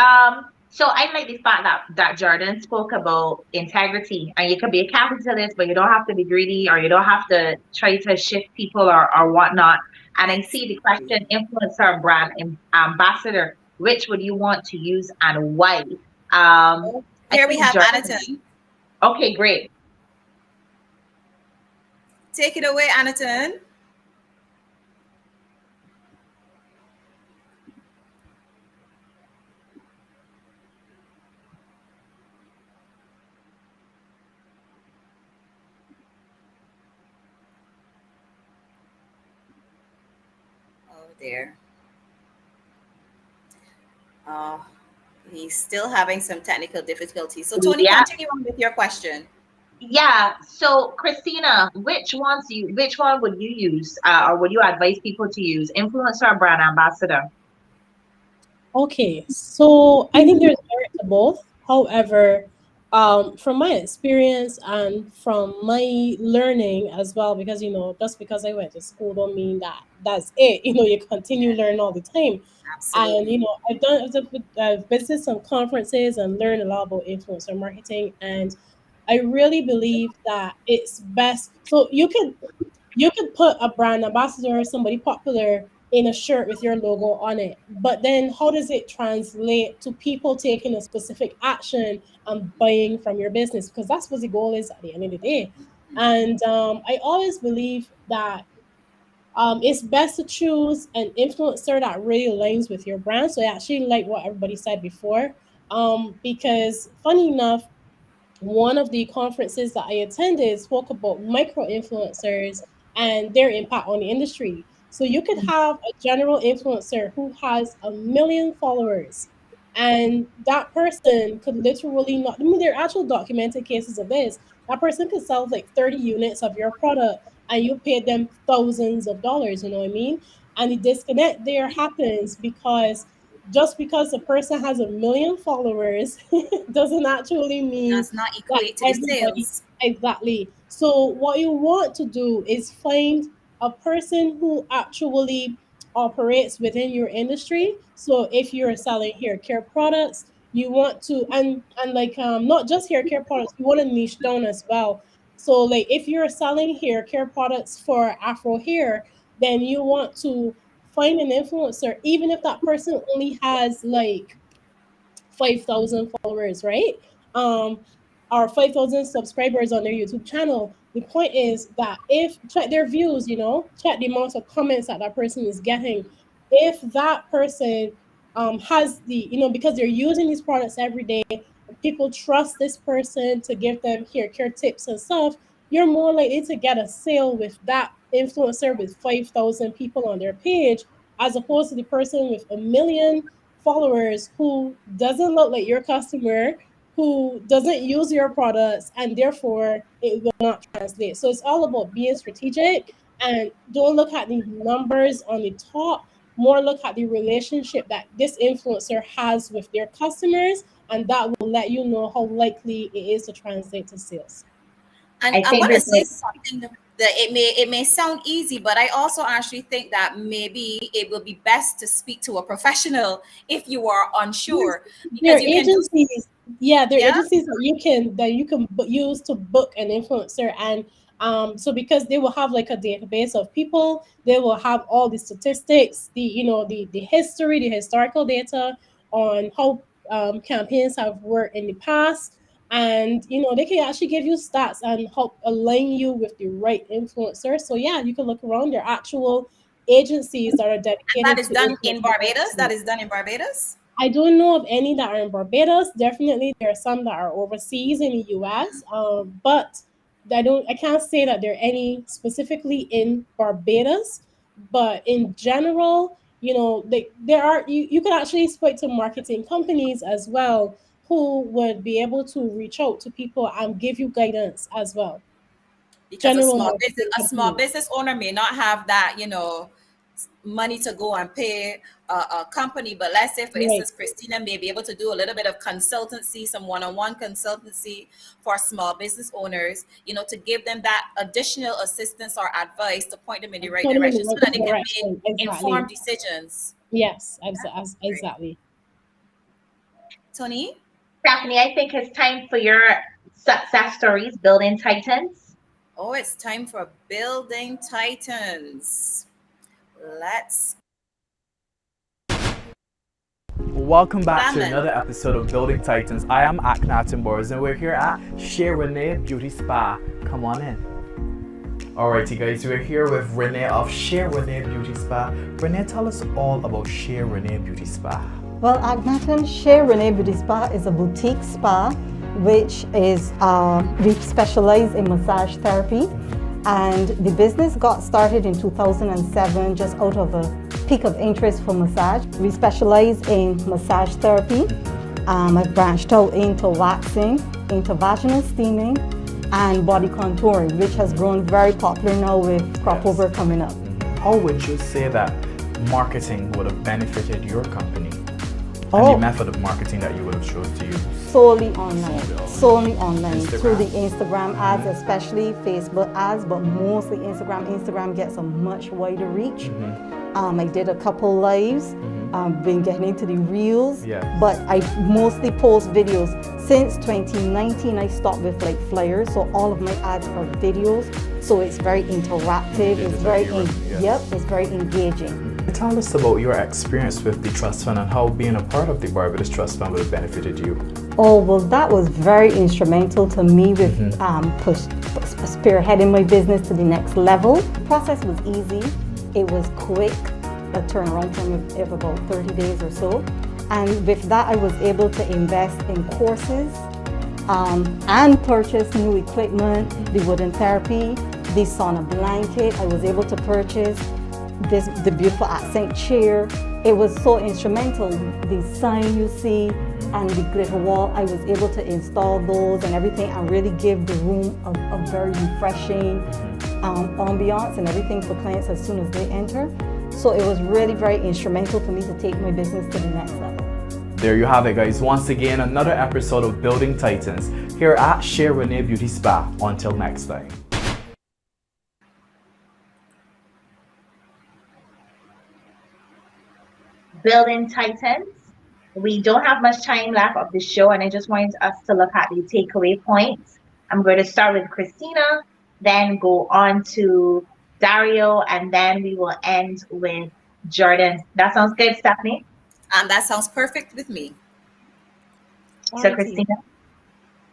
So I like the fact that Jordan spoke about integrity, and you can be a capitalist, but you don't have to be greedy, or you don't have to try to shift people or whatnot. And I see the question: influencer, brand ambassador. Which would you want to use and why? I Here we think have Jordan. Anaton. Okay, great. Take it away, Anaton. Oh, there. Uh, he's still having some technical difficulties. So, Tony, Yeah. continue on with your question. Yeah. So, Christina, which one would you use, or would you advise people to use, influencer or brand ambassador? Okay, so I think there's merit to both. However, from my experience and from my learning as well, because just because I went to school don't mean that that's it. You continue learning all the time. And Absolutely. I've visited some conferences and learned a lot about influencer marketing, and I really believe that it's best. So you could put a brand ambassador or somebody popular in a shirt with your logo on it, but then how does it translate to people taking a specific action and buying from your business? Because that's what the goal is at the end of the day. And I always believe that it's best to choose an influencer that really aligns with your brand. So I actually like what everybody said before, because funny enough, one of the conferences that I attended spoke about micro influencers and their impact on the industry. So you could have a general influencer who has 1 million followers, and that person could literally not, I mean, there are actual documented cases of this. That person could sell like 30 units of your product and you pay them thousands of dollars, you know what I mean? And the disconnect there happens because just because a person has 1 million followers doesn't actually mean Does not that equate to the everybody sales. exactly. So what you want to do is find a person who actually operates within your industry. So if you're selling hair care products, you want to and like not just hair care products, you want to niche down as well. So like if you're selling hair care products for Afro hair, then you want to find an influencer, even if that person only has like 5,000 followers, right? Or 5,000 subscribers on their YouTube channel. The point is that if check their views, check the amount of comments that that person is getting. If that person has because they're using these products every day, people trust this person to give them care tips and stuff, you're more likely to get a sale with that influencer with 5,000 people on their page, as opposed to the person with 1 million followers who doesn't look like your customer, who doesn't use your products, and therefore it will not translate. So it's all about being strategic, and don't look at the numbers on the top, more look at the relationship that this influencer has with their customers, and that will let you know how likely it is to translate to sales. And I want to say something that it may sound easy, but I also actually think that maybe it will be best to speak to a professional if you are unsure. There are agencies, there are agencies that you can use to book an influencer, and so because they will have like a database of people, they will have all the statistics, the history, the historical data on how campaigns have worked in the past. And they can actually give you stats and help align you with the right influencer. So you can look around. There are actual agencies that are dedicated. And that is done in Barbados. That is done in Barbados. I don't know of any that are in Barbados. Definitely, there are some that are overseas in the US. But I can't say that there are any specifically in Barbados. But in general, there are. You can actually speak to marketing companies as well, who would be able to reach out to people and give you guidance as well. Because a small business owner may not have that, money to go and pay a company. But let's say, for instance, Christina may be able to do a little bit of consultancy, some one-on-one consultancy for small business owners, to give them that additional assistance or advice to point them in the right direction so that they can make informed decisions. Yes, exactly. Tony? Stephanie, I think it's time for your success stories, Building Titans. Oh, it's time for Building Titans. Let's. Welcome back to another episode of Building Titans. I am Akhenaten Boris, and we're here at Chez Renee Beauty Spa. Come on in. Alrighty guys, we're here with Renee of Chez Renee Beauty Spa. Renee, tell us all about Chez Renee Beauty Spa. Well, Akhenaten, Chez Renee Beauty Spa is a boutique spa, which is, we specialize in massage therapy. And the business got started in 2007 just out of a peak of interest for massage. We specialize in massage therapy. I've branched out into waxing, into vaginal steaming, and body contouring, which has grown very popular now with crop over coming up. How would you say that marketing would have benefited your company? And the method of marketing that you would have chosen to use? Solely online. Through the Instagram ads, especially Facebook ads, but mostly Instagram. Instagram gets a much wider reach. I did a couple lives, been getting into the reels, but I mostly post videos. Since 2019, I stopped with like flyers, so all of my ads are videos. So it's very interactive. It's very engaging. Tell us about your experience with the trust fund and how being a part of the Barbados Trust Fund would have benefited you. Oh, well, that was very instrumental to me with spearheading my business to the next level. The process was easy. It was quick, a turnaround time of about 30 days or so. And with that, I was able to invest in courses and purchase new equipment, the wooden therapy, the sauna blanket. I was able to purchase the beautiful accent chair. It was so instrumental. The sign you see and the glitter wall, I was able to install those and everything and really give the room a very refreshing ambiance and everything for clients as soon as they enter. So it was really very instrumental for me to take my business to the next level. There you have it, guys. Once again, another episode of Building Titans here at Chez Renee Beauty Spa. Until next time. Building Titans. We don't have much time left of the show, and I just wanted us to look at the takeaway points. I'm going to start with Christina, then go on to Dario, and then we will end with Jordan. That sounds good, Stephanie. That sounds perfect with me. So, Alrighty. Christina.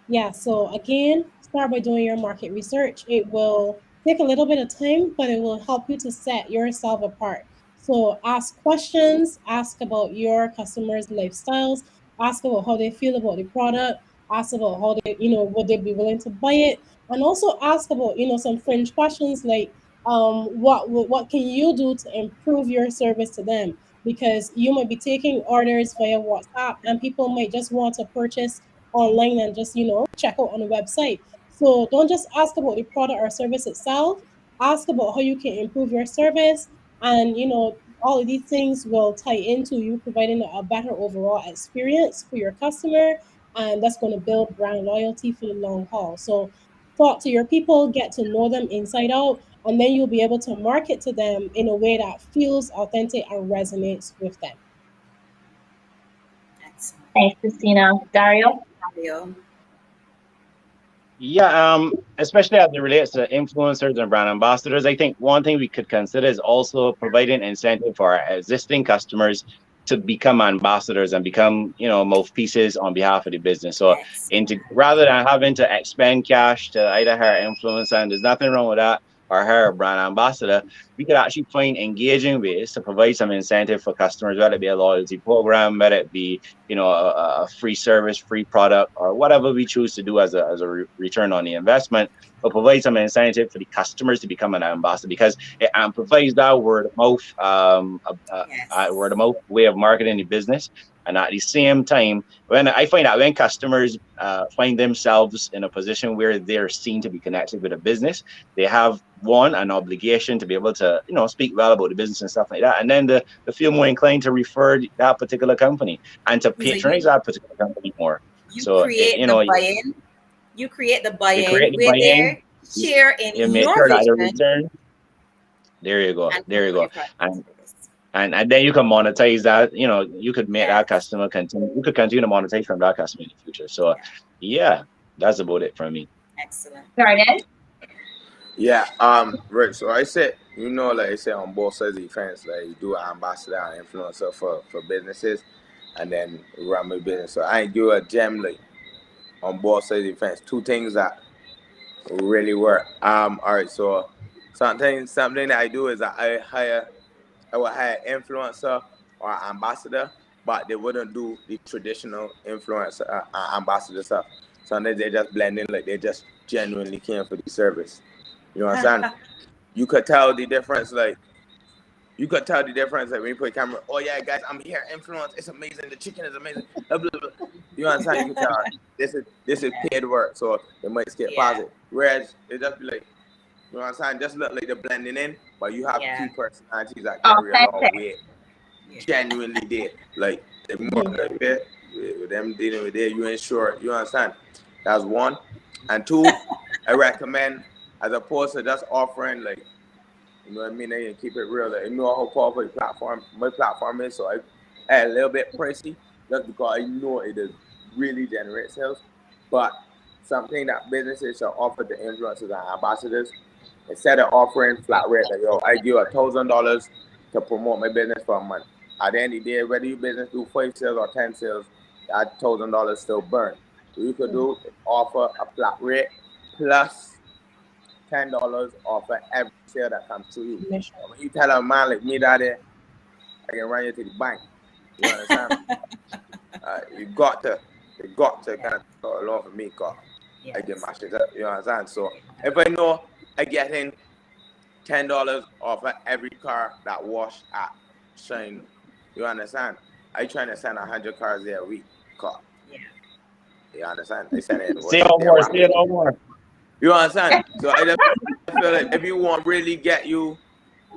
Yeah, so again, start by doing your market research. It will take a little bit of time, but it will help you to set yourself apart. So ask questions, ask about your customers' lifestyles, ask about how they feel about the product, ask about how they, would they be willing to buy it, and also ask about, some fringe questions like, what can you do to improve your service to them? Because you might be taking orders via WhatsApp, and people might just want to purchase online and just check out on the website. So don't just ask about the product or service itself, ask about how you can improve your service, and all of these things will tie into you providing a better overall experience for your customer, and that's going to build brand loyalty for the long haul. So talk to your people, get to know them inside out, and then you'll be able to market to them in a way that feels authentic and resonates with them. Excellent. Thanks, Christina. Dario. Dario. Yeah, especially as it relates to influencers and brand ambassadors, I think one thing we could consider is also providing incentive for our existing customers to become ambassadors and become, mouthpieces on behalf of the business. So, rather than having to expend cash to either hire influencer, and there's nothing wrong with that, or hire a brand ambassador, we could actually find engaging ways to provide some incentive for customers, whether it be a loyalty program, whether it be a free service, free product, or whatever we choose to do as a return on the investment, but provide some incentive for the customers to become an ambassador, because it amplifies that word of mouth way of marketing the business. And at the same time, when I find that when customers find themselves in a position where they're seen to be connected with a business, they have an obligation to be able to speak well about the business and stuff like that, and then they feel more inclined to refer that particular company and to patronize that particular company more. So create the buy-in. You create the buy-in. We're there, share in you make your sure that the vision. return. There you go. And then you can monetize that. You could make that customer continue. You could continue to monetize from that customer in the future. So yeah, that's about it from me. Excellent. Jordan. Yeah, right. So I said, like I said, on both sides of the fence, like you do an ambassador and influencer for businesses, and then run my business. So I do a gem like on both sides of the fence. Two things that really work. All right. So something that I do is that I will hire influencer or ambassador, but they wouldn't do the traditional influencer ambassador stuff. Sometimes they just blend in, like they just genuinely care for the service. You understand? You could tell the difference, like when you put a camera. Oh yeah, guys, I'm here. Influence, it's amazing. The chicken is amazing. Blah, blah, blah. You understand? You can tell this is paid work, so they might skip past it. Whereas it just be like, you know what I'm saying? Just look like they're blending in, but you have key personalities that carry a long weight. Genuinely did. Like the more with them dealing with it, you ain't sure. You understand? That's one. And two, I recommend, as opposed to just offering, like, you know what I mean? They can keep it real. Like, you know how powerful my platform is, so I add a little bit pricey just because I know it is really generate sales. But something that businesses should offer to influencers and ambassadors, instead of offering flat rate, like, yo, I give you $1,000 to promote my business for a month. At the end of the day, whether your business do 5 sales or 10 sales, that $1,000 still burn. So you could do is offer a flat rate plus $10 off of every sale that comes to you. When you tell a man like me that I can run you to the bank. You understand? You got to kind of go along for me, because I get my shit up. You understand? So if I know I get in $10 off of every car that wash at Shine, you understand? I trying to send 100 cars there a week, car. You understand? They send it. Say no more. You understand? So I just feel like if you want really get you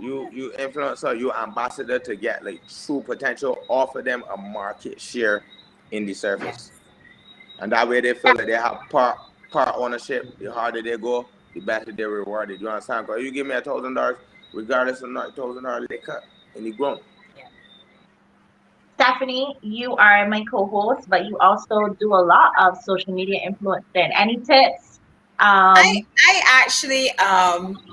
influencer, you ambassador to get like true potential, offer them a market share in the service. And that way they feel like they have part ownership. The harder they go, the better they're rewarded. You understand? Because you give me $1,000, regardless of not $1,000, they cut and you grown. Stephanie, you are my co-host, but you also do a lot of social media influencing. Any tips? I actually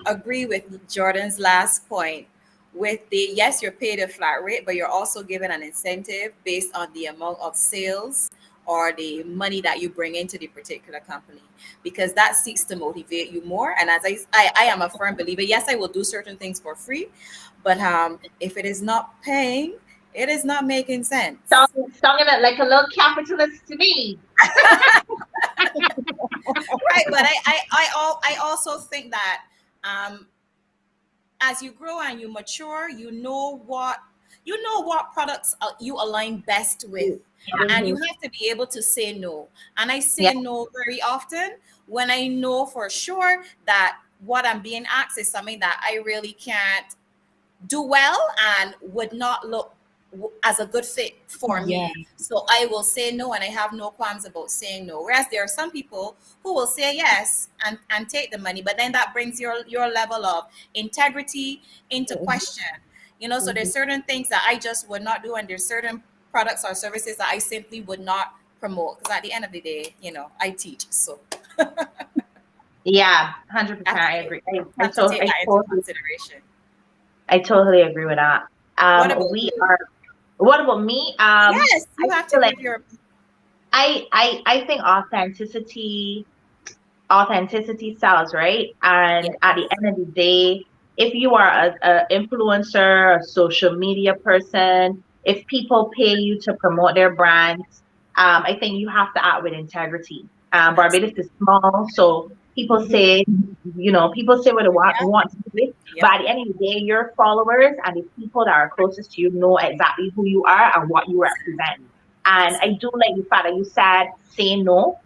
agree with Jordan's last point. with the, yes, you're paid a flat rate, but you're also given an incentive based on the amount of sales or the money that you bring into the particular company, because that seeks to motivate you more. And as I am a firm believer, yes, I will do certain things for free, but if it is not paying, it is not making sense. Sounding like a little capitalist to me. Right, but I also think that as you grow and you mature, you know what products you align best with, and you have to be able to say no. And I say no very often when I know for sure that what I'm being asked is something that I really can't do well and would not look as a good fit for me. So I will say no, and I have no qualms about saying no. Whereas there are some people who will say yes and take the money, but then that brings your level of integrity into question. So there's certain things that I just would not do, and there's certain products or services that I simply would not promote, because at the end of the day, I teach. So yeah, 100%. I agree. I totally into consideration. I totally agree with that. What about me? Yes, you have to give your. I think authenticity sells, right? And at the end of the day, if you are a influencer, a social media person, if people pay you to promote their brands, I think you have to act with integrity. Barbados is small, so people say what they want to do. But at the end of the day, your followers and the people that are closest to you know exactly who you are and what you represent. And I do like the fact that you said say no,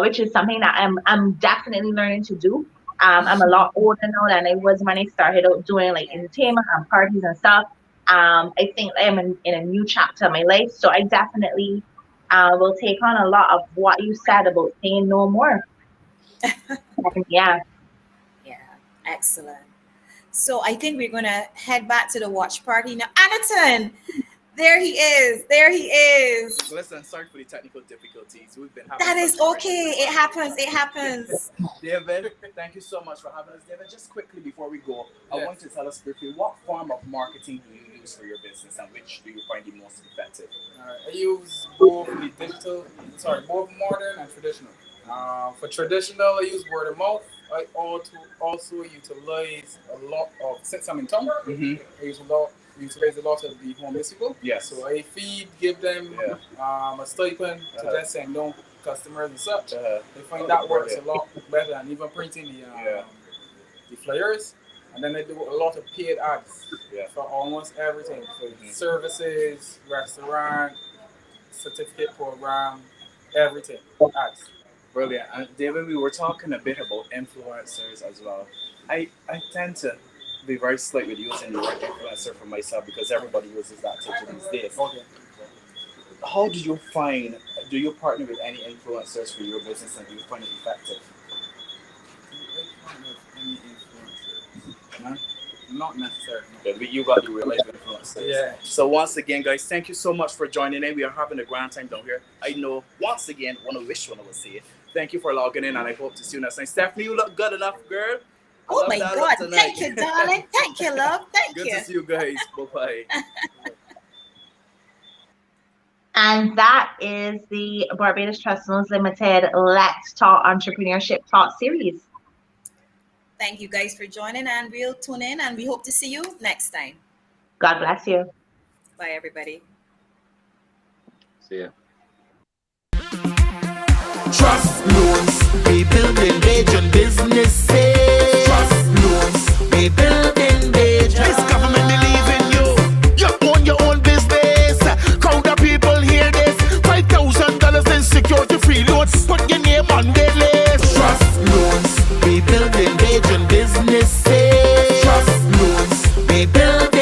which is something that I'm definitely learning to do. I'm a lot older now than I was when I started out doing like entertainment and parties and stuff. I think I'm in a new chapter of my life, so I definitely will take on a lot of what you said about saying no more. Yeah, excellent. So I think we're gonna head back to the watch party now. Anaton, there he is. Listen, sorry for the technical difficulties. We've been having. That is okay. It happens. David, thank you so much for having us. David, just quickly before we go, I want you to tell us briefly, what form of marketing do you use for your business, and which do you find the most effective? I use both both modern and traditional. For traditional, I use word of mouth. I also utilize a lot of, since I'm in town, I utilize a lot of the homeless people. Yes. So I give them a stipend to just send down customers and such. I find that works a lot better than even printing the flyers. And then I do a lot of paid ads for almost everything. For services, restaurant, certificate program, everything. Ads. Brilliant. And David, we were talking a bit about influencers as well. I tend to be very slight with using the word influencer for myself because everybody uses that title these days. Okay. How do you partner with any influencers for your business, and do you find it effective? Any influencers? Not necessarily. But you got the real life influencers. Yeah. So once again, guys, thank you so much for joining in. We are having a grand time down here. I know, once again, one will say it. Thank you for logging in, and I hope to see you next time. Stephanie, you look good enough, girl. Oh my God. Thank you, darling. Thank you, love. Thank good you. Good to see you guys. Bye-bye. And that is the Barbados Trust Loans Limited Let's Talk Entrepreneurship Talk series. Thank you guys for joining, and we'll tune in, and we hope to see you next time. God bless you. Bye, everybody. See ya. Trust loans, rebuilding.